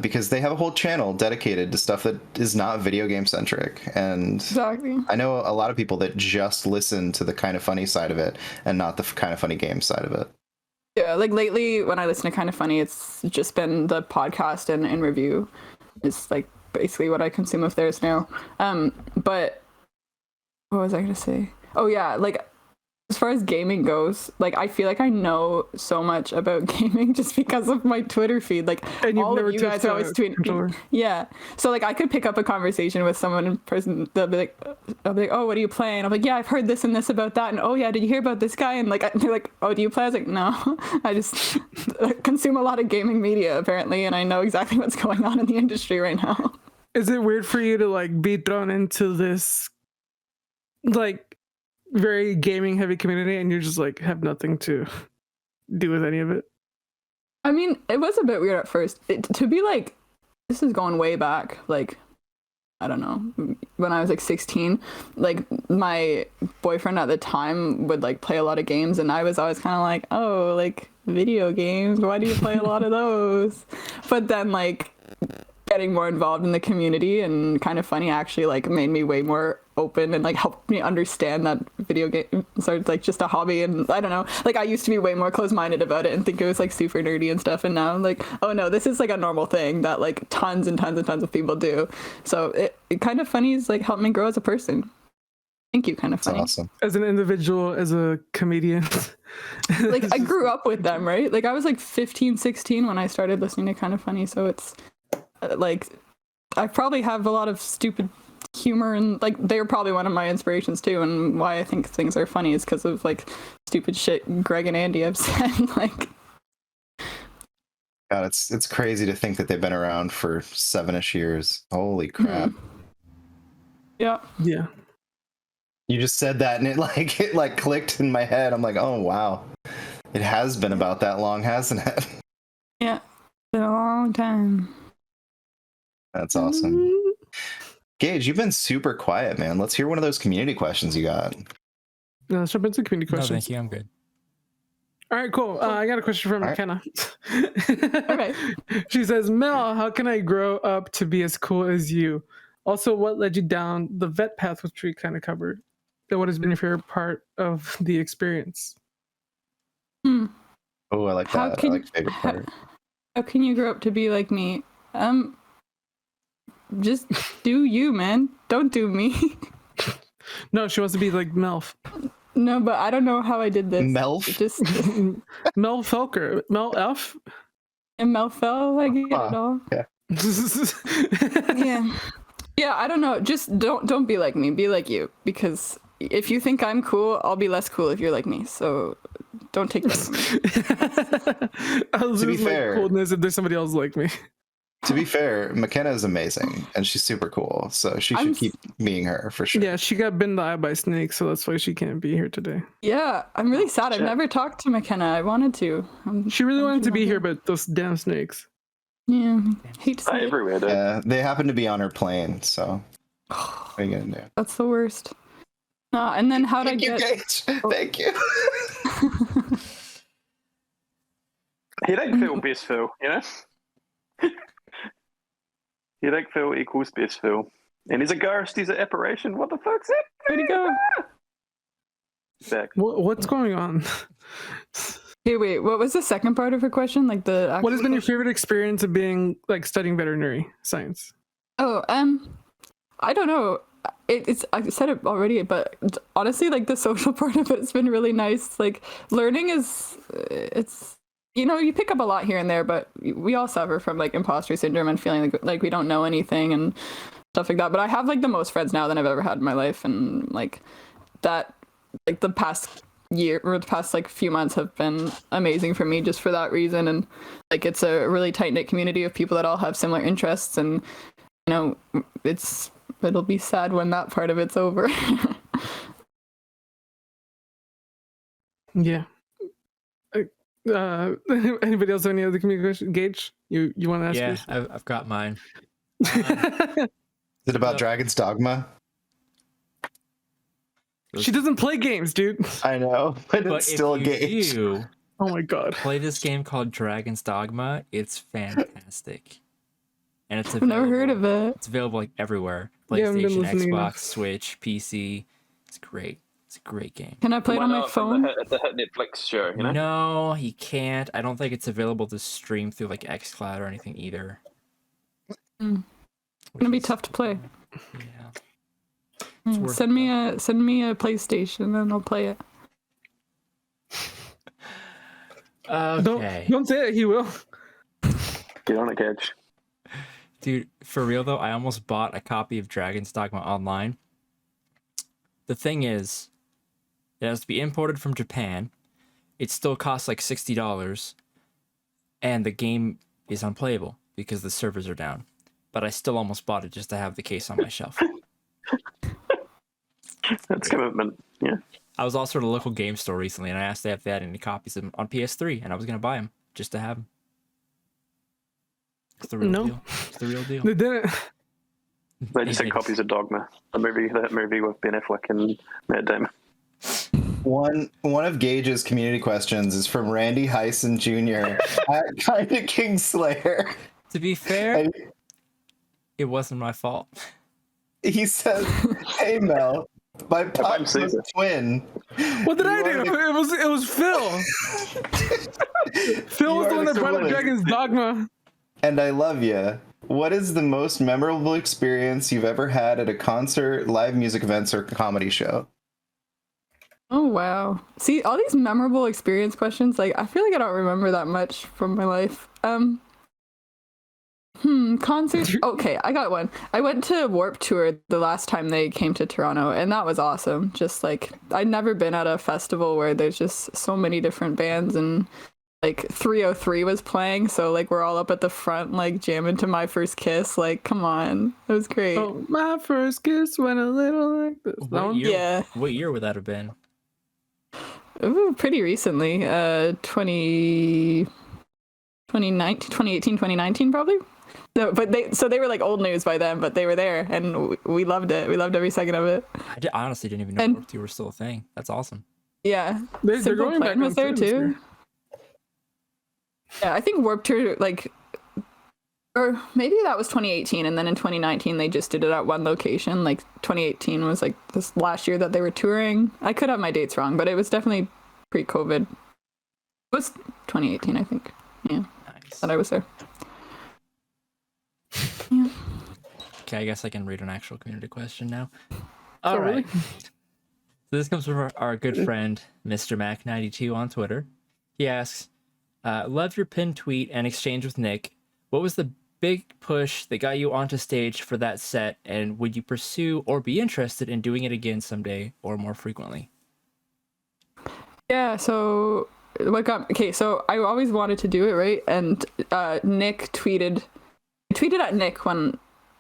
because they have a whole channel dedicated to stuff that is not video game centric. And Exactly. I know a lot of people that just listen to the kind of funny side of it and not the kind of funny game side of it. Yeah, like lately when I listen to Kind of Funny, it's just been the podcast and review. It's like basically what I consume of theirs now. But what was I gonna say? Oh yeah, like as far as gaming goes, like I feel like I know so much about gaming just because of my Twitter feed. Like And you've all never of you guys touched are a always controller. tweeting. Yeah, so like I could pick up a conversation with someone in person. They'll be like, oh, what are you playing? I'm like, yeah, I've heard this and this about that. And oh yeah, did you hear about this guy? And like they're like, oh, do you play? I was like, no, I just consume a lot of gaming media apparently, and I know exactly what's going on in the industry right now. Is it weird for you to like be thrown into this like very gaming heavy community and you just like have nothing to do with any of it? I mean, it was a bit weird at first. To be like, this is going way back, like, I don't know, when I was like 16, like my boyfriend at the time would like play a lot of games and I was always kind of like, oh, like video games, why do you play a lot of those? But then like getting more involved in the community and Kind of Funny actually like made me way more open and like helped me understand that video game started like just a hobby. And I don't know, like I used to be way more closed-minded about it and think it was like super nerdy and stuff, and now I'm like, oh no, this is like a normal thing that like tons and tons and tons of people do. So it Kind of Funny is like helped me grow as a person. Thank you, Kind of That's Funny. awesome. As an individual, as a comedian. Like I grew up with them, right? Like I was like 15, 16 when I started listening to Kind of Funny, so it's like I probably have a lot of stupid humor, and like they're probably one of my inspirations too, and why I think things are funny is because of like stupid shit Greg and Andy have said. Like, God, it's crazy to think that they've been around for 7-ish years. Holy crap. yeah, Yeah. You just said that and it like clicked in my head. I'm like, oh wow. It has been about that long, hasn't it? yeah, been a long time. That's awesome. Gage, you've been super quiet, man. Let's hear one of those community questions you got. No, let's jump into community No, questions. thank you. I'm good. All right, cool. I got a question from All right. McKenna. Okay. She says, Mel, how can I grow up to be as cool as you? Also, what led you down the vet path, which we kind of covered? And what has been your favorite part of the experience? Hmm. Oh, I like How that. I can- like favorite part. How can you grow up to be like me? Just do you, man. Don't do me. No, she wants to be like Melf. No, but I don't know how I did this. Melf? Just Mel Felker. Mel F? and Mel fell. I get it all. Yeah. Yeah, I don't know. Just don't be like me. Be like you. Because if you think I'm cool, I'll be less cool if you're like me. So don't take that from me. I'll To be lose my fair- coolness if there's somebody else like me. To be fair, McKenna is amazing and she's super cool. So she should keep being her for sure. Yeah, she got bitten in the eye by snakes, so that's why she can't be here today. Yeah, I'm really sad. I've never talked to McKenna. I wanted to. She really wanted to be here, but those damn snakes. Yeah, hate to They're say it. everywhere, dude. Yeah, they happen to be on her plane. So what are you gonna do? That's the worst. And then how'd I Thank you, get? Gage. Thank you. Headache Phil, best Phil, you know? Headache Phil equals best Phil. And he's a ghost, he's an apparition. What the fuck's that? Where'd he go? Back. What's going on? Hey, wait. What was the second part of her question? Like the. What has been your actual- favorite experience of being like studying veterinary science? Oh, I don't know. It's I said it already, but honestly, like the social part of it's been really nice. Like learning it's you pick up a lot here and there, but we all suffer from like imposter syndrome and feeling like we don't know anything and stuff like that. But I have like the most friends now than I've ever had in my life, and like that, like the past year or the past like few months have been amazing for me just for that reason. And like it's a really tight knit community of people that all have similar interests, and it'll be sad when that part of it's over. Yeah. Anybody else have any other communication? Gage, you want to ask? Yeah, yours? I've got mine. Is it about Dragon's Dogma? She doesn't play games, dude. I know, but But it's still a if Gage. you Oh my god. play this game called Dragon's Dogma, it's fantastic. And it's I've never heard of it. It's available like everywhere. Yeah, I've been PlayStation, listening Xbox, enough. Switch, PC. It's great. It's a great game. Can I play it on my phone? The hit Netflix show, you know? No, you can't. I don't think it's available to stream through like xCloud or anything either. Mm. It's Which gonna be is- tough to play. Yeah. worth Send me a PlayStation and I'll play it. Okay. Don't say it. He will. Get on it, Gage. Dude, for real though, I almost bought a copy of Dragon's Dogma online. The thing is, it has to be imported from Japan. It still costs like $60, and the game is unplayable because the servers are down. But I still almost bought it just to have the case on my shelf. That's commitment. Yeah. I was also at a local game store recently, and I asked if they had any copies of them on PS3, and I was gonna buy them just to have them. It's the real No. deal. It's the real deal. They didn't. They just had copies of Dogma, that movie with Ben Affleck and Matt Damon. One of Gage's community questions is from Randy Heisen Jr. at Kinda Kingslayer. To be fair, And it wasn't my fault. he says, "Hey Mel, my I'm pop's a Caesar. twin. What did I do? You are It was Phil. Phil was You the are one that the brought up villain. Dragon's Dogma. And I love you. What is the most memorable experience you've ever had at a concert, live music events, or comedy show?" Oh wow. See, all these memorable experience questions, like I feel like I don't remember that much from my life. Concerts. Okay, I got one. I went to Warped Tour the last time they came to Toronto, and that was awesome. Just like I'd never been at a festival where there's just so many different bands, and like 303 was playing, so like we're all up at the front like jamming to My First Kiss. Like, come on. It was great. Oh, my first kiss went a little like this. That one? Yeah. What year would that have been? Ooh, pretty recently. 2018, 2019 probably. No, but they were like old news by then, but they were there and we loved it. We loved every second of it. I honestly didn't even know And- Warped Tour were still a thing. That's awesome. Yeah. They're Simple going back Plan was on there tour this too. year. Yeah, I think Warped Tour, like, or maybe that was 2018, and then in 2019 they just did it at one location. Like 2018 was like this last year that they were touring. I could have my dates wrong, but it was definitely pre-COVID. It was 2018, I think. Yeah, Nice. that I was there. Yeah. Okay, I guess I can read an actual community question now. Oh, All really? right. So this comes from our good friend, Mr. Mac92 on Twitter. He asks, love your pinned tweet and exchange with Nick. What was the big push that got you onto stage for that set, and would you pursue or be interested in doing it again someday or more frequently? Yeah, so so I always wanted to do it, right? And Nick tweeted at Nick when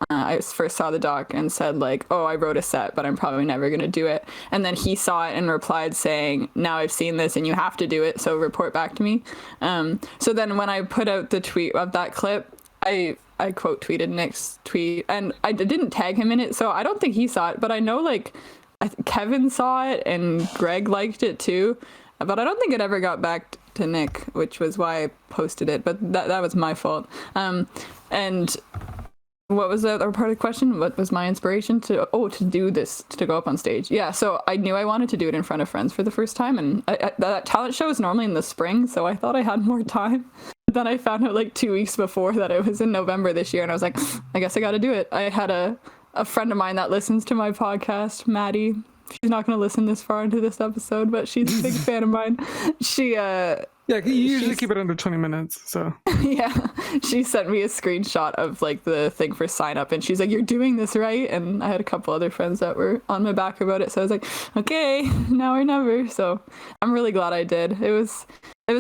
I first saw the doc and said like, oh, I wrote a set, but I'm probably never going to do it. And then he saw it and replied saying, now I've seen this and you have to do it, so report back to me. So then when I put out the tweet of that clip, I quote tweeted Nick's tweet, and I didn't tag him in it, so I don't think he saw it, but I know like Kevin saw it and Greg liked it too, but I don't think it ever got back to Nick, which was why I posted it, but that was my fault. And what was the other part of the question? What was my inspiration to do this, to go up on stage? Yeah, so I knew I wanted to do it in front of friends for the first time, and that talent show is normally in the spring, so I thought I had more time. But then I found out like 2 weeks before that it was in November this year, and I was like, I guess I got to do it. I had a friend of mine that listens to my podcast, Maddie. She's not going to listen this far into this episode, but she's a big fan of mine. She Yeah, you usually keep it under 20 minutes, so. yeah, she sent me a screenshot of like the thing for sign up, and she's like, you're doing this right? And I had a couple other friends that were on my back about it, so I was like, okay, now or never. So I'm really glad I did. It was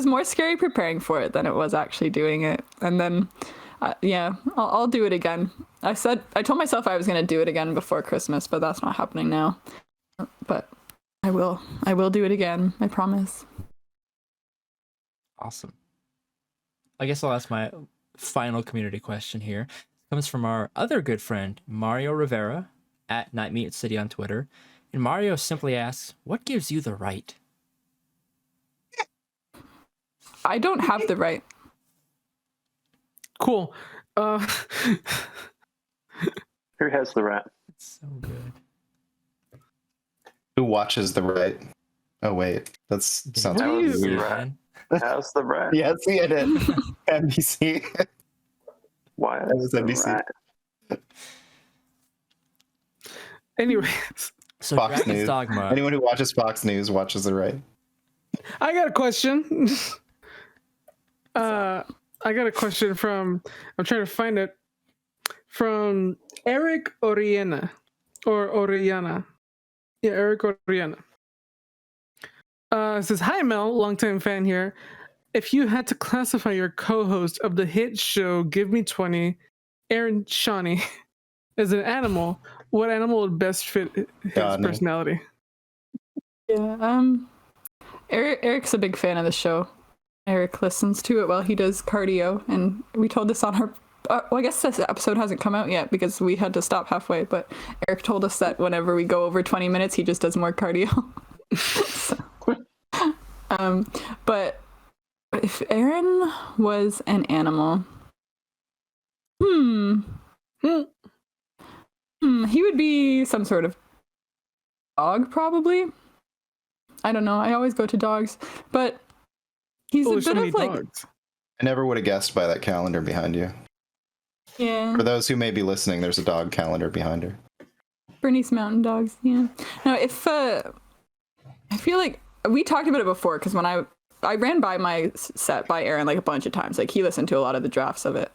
more scary preparing for it than it was actually doing it. And then yeah, I'll do it again. I told myself I was going to do it again before Christmas, but that's not happening now. But I will do it again, I promise. Awesome. I guess I'll ask my final community question here. It comes from our other good friend, Mario Rivera, at Nightmeat City on Twitter. And Mario simply asks, what gives you the right? I don't have the right. Cool. Who has the rat? It's so good. Who watches the right? Oh wait, that's sounds. What do you- Yeah, Right. man. How's the rat? Yes, he did. NBC. Why That was is the NBC. rat? Anyways, So Fox Dragon's News. Dogma. Anyone who watches Fox News watches the right. I got a question. I got a question from, I'm trying to find it, from Eric Oriana. Or Oriana. Yeah, Eric Oriana. It says, hi Mel, longtime fan here. If you had to classify your co-host of the hit show Give Me 20, Aaron Shawnee, as an animal, what animal would best fit his Shawnee. personality? Yeah, Eric's a big fan of the show. Eric listens to it while he does cardio, and we told this on our well, I guess this episode hasn't come out yet because we had to stop halfway, but Eric told us that whenever we go over 20 minutes, he just does more cardio. So, but if Aaron was an animal, he would be some sort of dog, probably. I don't know. I always go to dogs, but he's Oh, a there's so bit many of like, dogs. I never would have guessed by that calendar behind you. yeah. For those who may be listening, there's a dog calendar behind her. Bernese Mountain Dogs, yeah. No, if I feel like we talked about it before because when I ran by my set by Aaron like a bunch of times, like he listened to a lot of the drafts of it,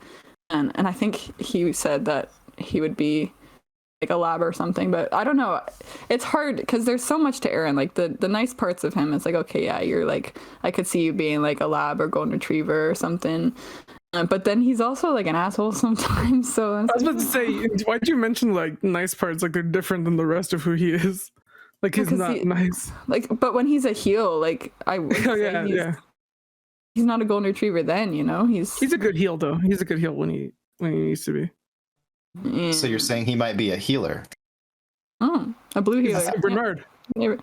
and I think he said that he would be like a lab or something, but I don't know. It's hard because there's so much to Aaron. Like the nice parts of him is like, okay, yeah, you're like, I could see you being like a lab or golden retriever or something. But then he's also like an asshole sometimes. So I was about to say, why'd you mention like nice parts? Like they're different than the rest of who he is. Like he's Because not nice. like, but when he's a heel, like I would Oh say yeah, he's, yeah. he's not a golden retriever. Then He's a good heel though. He's a good heel when he needs to be. yeah. So you're saying he might be a healer? A blue healer. Saint Bernard. Yeah.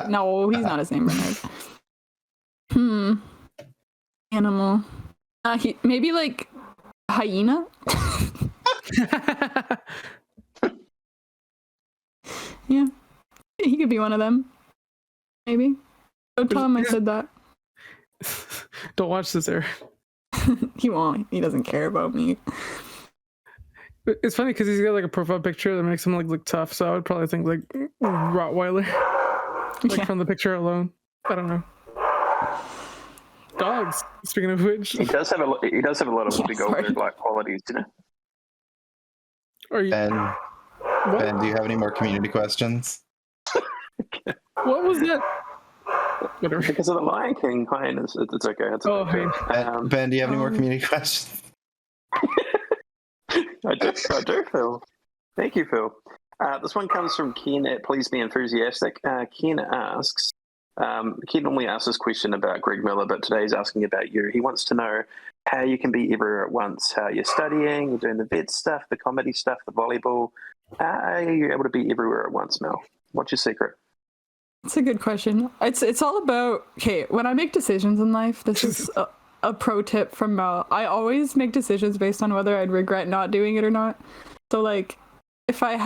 No, he's not a Saint Bernard. Animal. Maybe like hyena. Yeah, he could be one of them. Maybe. Don't tell him I said that. Don't watch this, Aaron. He won't. He doesn't care about me. It's funny because he's got like a profile picture that makes him like look tough. So I would probably think like Rottweiler, like from the picture alone. I don't know. Dogs. Speaking of which, He does have a lot of big old bird-like qualities, you know. are you? Ben, do you have any more community questions? What was that? Whatever. Because of the Lion King hyenas, it's okay. It's Oh, okay. Ben, do you have any more community questions? I do, Phil. Thank you, Phil. This one comes from Ken at Please Be Enthusiastic. Ken asks, Ken normally asks this question about Greg Miller, but today he's asking about you. He wants to know how you can be everywhere at once, how you're studying, you're doing the vet stuff, the comedy stuff, the volleyball. Are you able to be everywhere at once, Mel? What's your secret? It's a good question. It's all about, okay, when I make decisions in life, this is a pro tip from Mel. I always make decisions based on whether I'd regret not doing it or not. So like if I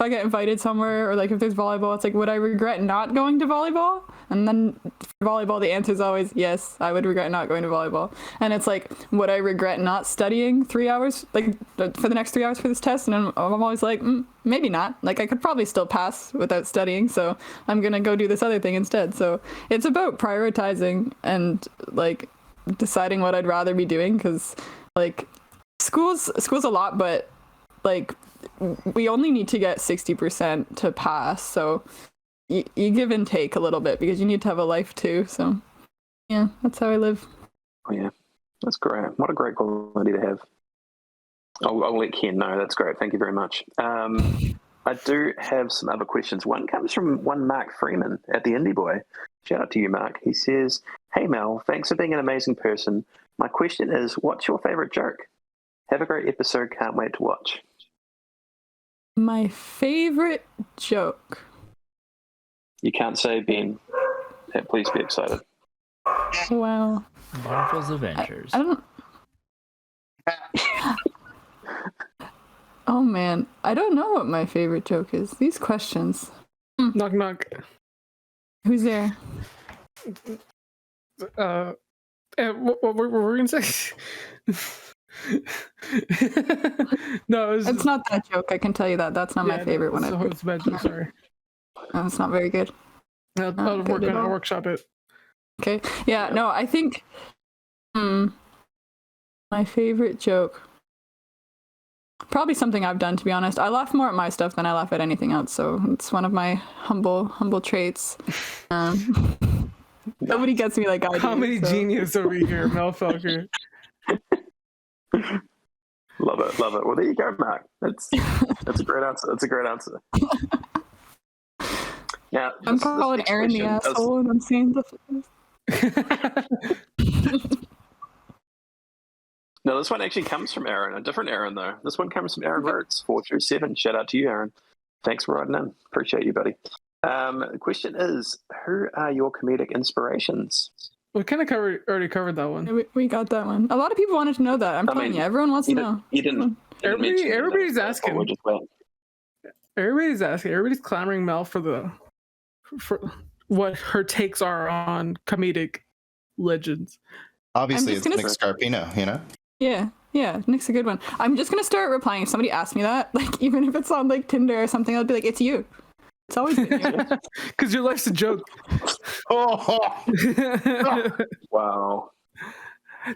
get invited somewhere, or like if there's volleyball, it's like, would I regret not going to volleyball? And then for volleyball, the answer is always yes, I would regret not going to volleyball. And it's like, would I regret not studying 3 hours, like for the next 3 hours for this test? And I'm always like, maybe not. Like I could probably still pass without studying, so I'm gonna go do this other thing instead. So it's about prioritizing and like deciding what I'd rather be doing, because like school's a lot, but like we only need to get 60% to pass, so you give and take a little bit because you need to have a life too. So yeah, that's how I live. Oh yeah, that's great. What a great quality to have. I'll let Ken know. That's great. Thank you very much. I do have some other questions. One comes from one Mark Freeman at the Indie Boy. Shout out to you, Mark. He says, "Hey Mel, thanks for being an amazing person. My question is, what's your favorite joke? Have a great episode. Can't wait to watch." My favorite joke. You can't say Ben. Yeah, please be excited. Wow. Marvel's Avengers. I don't. Oh man, I don't know what my favorite joke is. These questions. Knock knock. Who's there? What were we gonna say? No, It's not that joke. I can tell you that. That's not my favorite one. It's a bad joke. Sorry. No, it's not very good. I'll workshop it. Okay. Yeah. No, I think. My favorite joke. Probably something I've done, to be honest. I laugh more at my stuff than I laugh at anything else, so it's one of my humble traits. Nobody gets me like I do. Comedy genius over here, Mel Felker. Love it. Well, there you go, Mark. That's a great answer. That's a great answer. Now, I'm calling Aaron the asshole, and I'm saying No, this one actually comes from Aaron, a different Aaron though. This one comes from Aaron Rhodes, 437. Shout out to you, Aaron. Thanks for writing in. Appreciate you, buddy. The question is, who are your comedic inspirations? We kind of already covered that one. we got that one. A lot of people wanted to know that. I'm telling you, everyone wants to know. You didn't. Everybody's asking. Everybody's asking. Everybody's clamoring Mel for what her takes are on comedic legends. Obviously, it's Nick Scarpino, you know? Yeah, Nick's a good one. I'm just gonna start replying. If somebody asks me that, like even if it's on like Tinder or something, I'll be like, "It's you." It's always been you. Because your life's a joke. Wow.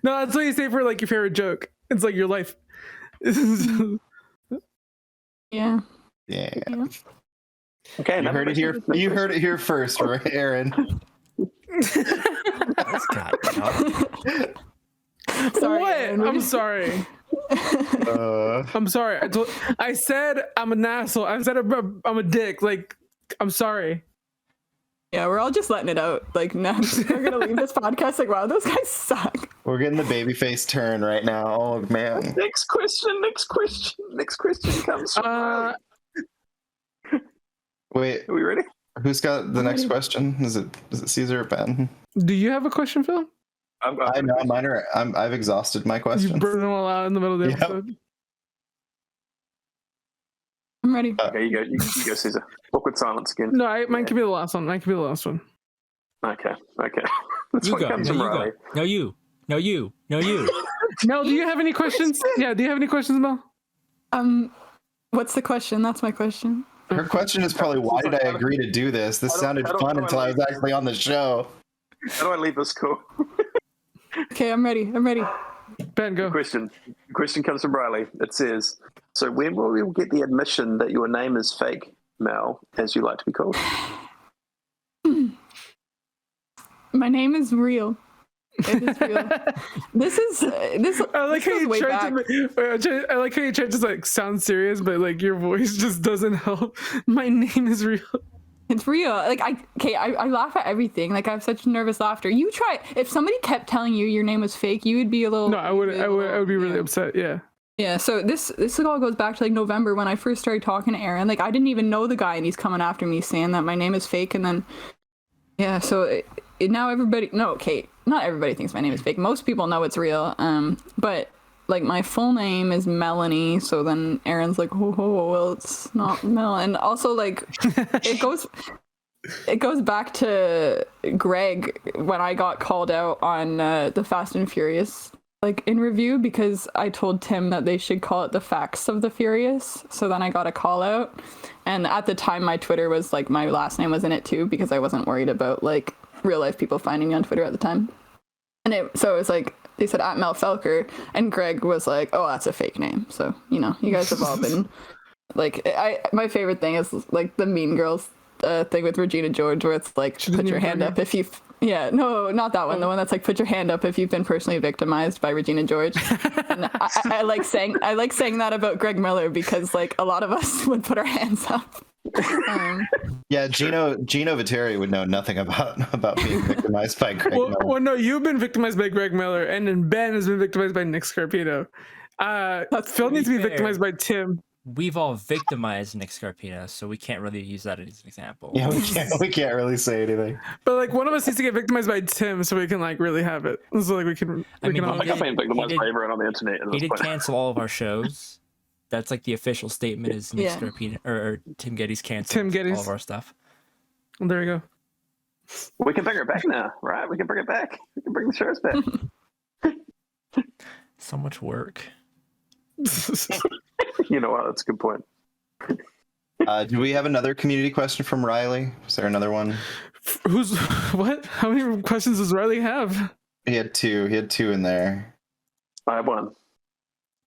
No, that's what you say for like your favorite joke. It's like your life. Yeah. Okay, you heard it here. You heard it here first, right, Aaron? That's Sorry, what? Aaron, I'm sorry. I'm sorry. I said I'm an asshole. I said I'm a dick. Like, I'm sorry. Yeah, we're all just letting it out. Like, no, we're gonna leave this podcast. Like, wow, those guys suck. We're getting the babyface turn right now. Oh man. Next question comes from. Wait, are we ready? Who's got the next question? Is it Caesar or Ben? Do you have a question, Phil? I know mine are. I've exhausted my You questions. burn them all out in the middle of the Yep. episode. I'm ready. Okay, you go. You go, Caesar. Awkward silence again. No, mine can be the last one. Okay. This You one go. comes No, from you Riley. go. No, you. No, you. No, you. Mel, do you have any questions? Yeah, do you have any questions, Mel? What's the question? That's my question. Her question is probably, why did I agree to do this? This sounded fun until I was actually on the show. How do I leave this call? Okay, I'm ready. Ben, go. Question comes from Riley. It says, so when will we get the admission that your name is fake, Mel, as you like to be called? My name is real. It is real. this. I like how goes you way tried to. I like how you tried to like sound serious, but like your voice just doesn't help. My name is real. It's real. Like I laugh at everything. Like I have such nervous laughter. You try. If somebody kept telling you your name was fake, you would be a little. No, I would be really upset. Yeah. Yeah. So this all goes back to like November when I first started talking to Aaron. Like I didn't even know the guy, and he's coming after me saying that my name is fake, and then yeah. So now everybody. No, okay. Not everybody thinks my name is fake. Most people know it's real. But like my full name is Melanie. So then Aaron's like, oh, well, it's not Mel. And also like it goes back to Greg when I got called out on the Fast and Furious like in review because I told Tim that they should call it the Facts of the Furious. So then I got a call out. And at the time my Twitter was like my last name was in it too because I wasn't worried about like real life people finding me on Twitter at the time. And so it was like they said at Mel Felker, and Greg was like, "Oh, that's a fake name." So you know, you guys have all been like, my favorite thing is like the Mean Girls thing with Regina George, where it's like, "Put your hand up if you." Yeah, no, not that one. The one that's like, "Put your hand up if you've been personally victimized by Regina George." And I like saying that about Greg Miller because like a lot of us would put our hands up. Yeah, Gino Viteri would know nothing about being victimized by Greg Miller. Well, no, you've been victimized by Greg Miller, and then Ben has been victimized by Nick Scarpino. Phil needs to be victimized by Tim. We've all victimized Nick Scarpino, so we can't really use that as an example. Yeah, we can't really say anything. But like one of us needs to get victimized by Tim, so we can like really have it. So like we can. I mean, all, I think I've been victimized by everyone on the internet. He did cancel all of our shows. That's like the official statement is Nick Scarpino or Tim Geddes canceled all of our stuff. Well, there you go. We can bring it back now, right? We can bring it back. We can bring the shows back. So much work. You know what? That's a good point. Do we have another community question from Riley? Is there another one? Who's what? How many questions does Riley have? He had two in there. I have one.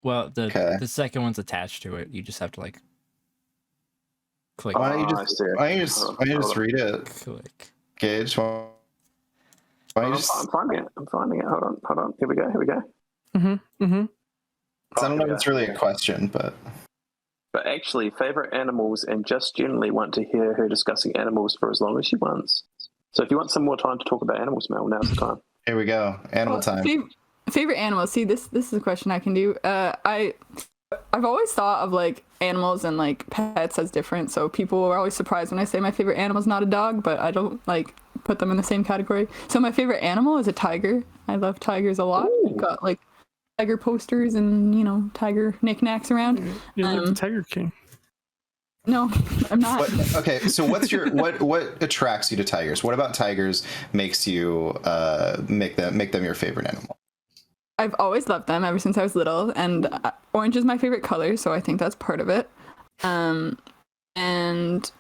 Well, the second one's attached to it. You just have to like click. Why don't you just read it? Click. Gage, I'm finding it. Hold on. Here we go. I don't know if it's really a question, but actually, favorite animals, and just generally want to hear her discussing animals for as long as she wants. So if you want some more time to talk about animals, Mel, now's the time. here we go. Animal time. Favorite animals. See, this is a question I can do. I've always thought of like animals and like pets as different. So people are always surprised when I say my favorite animal is not a dog, but I don't like put them in the same category. So my favorite animal is a tiger. I love tigers a lot. Ooh. I've got like tiger posters and tiger knickknacks around. You're like the Tiger King. No, I'm not. Okay, so what's your what attracts you to tigers? What about tigers makes you make them your favorite animal? I've always loved them ever since I was little, and orange is my favorite color, so I think that's part of it. And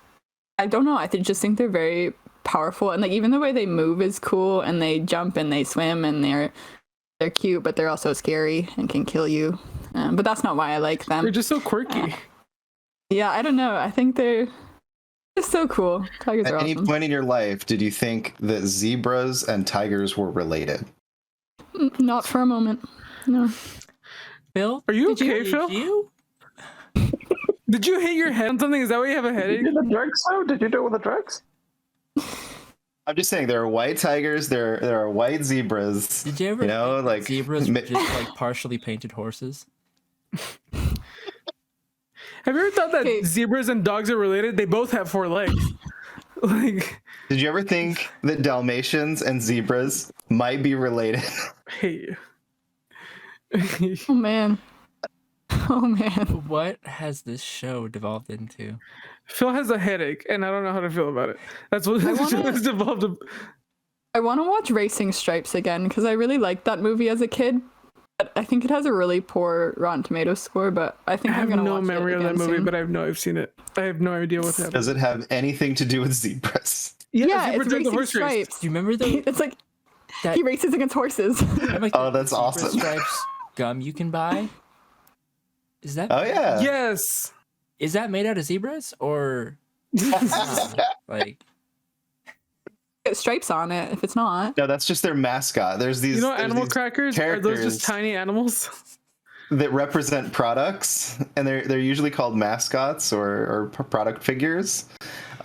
I don't know, I just think they're very powerful, and like even the way they move is cool, and they jump and they swim, and they're cute, but they're also scary and can kill you. But that's not why I like them. They're just so quirky. Yeah, I don't know. I think they're just so cool. Tigers are At any awesome. point in your life, did you think that zebras and tigers were related? Not for a moment. No. Phil, Are you did okay, Phil? You? Did you hit your head on something? Is that why you have a headache? Did you do the drugs, though? Did you do all the drugs? I'm just saying there are white tigers, there are white zebras. Did you ever think that zebras were just like partially painted horses? Have you ever thought that zebras and dogs are related? They both have 4 legs. Like, Did you ever think that Dalmatians and zebras might be related. Hey. Oh man. Oh man. What has this show devolved into? Phil has a headache, and I don't know how to feel about it. That's what this show has devolved to. I want to watch Racing Stripes again because I really liked that movie as a kid. But I think it has a really poor Rotten Tomatoes score, but I think I have I'm gonna no watch memory it of that again movie, soon. but I know I've seen it. I have no idea what happened. Does it have anything to do with zebras? Yeah, Zebra it's did the Racing horse race. Stripes. Do you remember the It's like that? he races against horses. Like Oh, that's Zebra awesome. Stripes gum you can buy. Is that? Oh yeah. Yes. Is that made out of zebras or like? Get stripes on it if it's not. No, that's just their mascot. There's these. You know, there's animal these crackers? Are those just characters tiny animals? that represent products, and they're usually called mascots or product figures.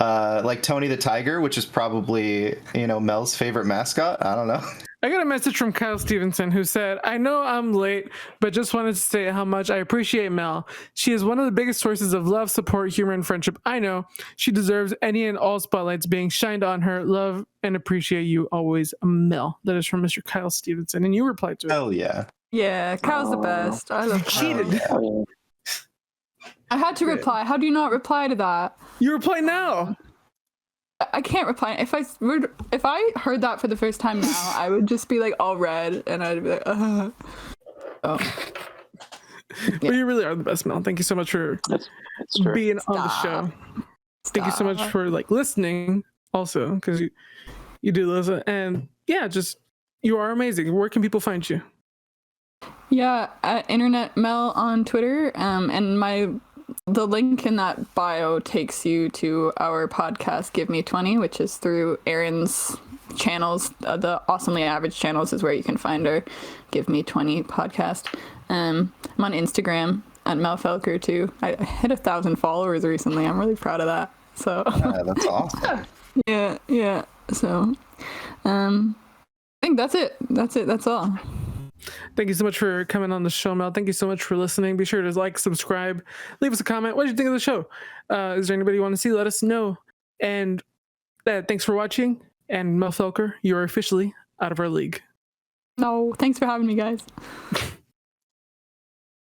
Like Tony the Tiger, which is probably Mel's favorite mascot. I don't know. I got a message from Kyle Stevenson who said, I know I'm late, but just wanted to say how much I appreciate Mel. She is one of the biggest sources of love, support, humor, and friendship I know. She deserves any and all spotlights being shined on her. Love and appreciate you always, Mel. That is from Mr. Kyle Stevenson, and you replied to it. Hell yeah. Yeah, Kyle's the best. I love Kyle. Cheated. I had to reply. How do you not reply to that? You reply now. I can't reply. If I heard that for the first time now, I would just be like all red, and I'd be like, Oh. But you really are the best, Mel. Thank you so much for That's true. being on the show. Thank you so much for listening also, because you do listen. And yeah, just you are amazing. Where can people find you? Yeah, at Internet Mel on Twitter, and the link in that bio takes you to our podcast, Give Me 20, which is through Aaron's channels. The Awesomely Average channels is where you can find our Give Me 20 podcast. I'm on Instagram at Mel Felker too. I hit 1,000 followers recently. I'm really proud of that. So Yeah, that's awesome. yeah. So I think that's it. That's all. Thank you so much for coming on the show, Mel. Thank you so much for listening. Be sure to like, subscribe, leave us a comment. What did you think of the show? Is there anybody you want to see? Let us know. And thanks for watching. And Mel Felker, you are officially out of our league. No, thanks for having me, guys.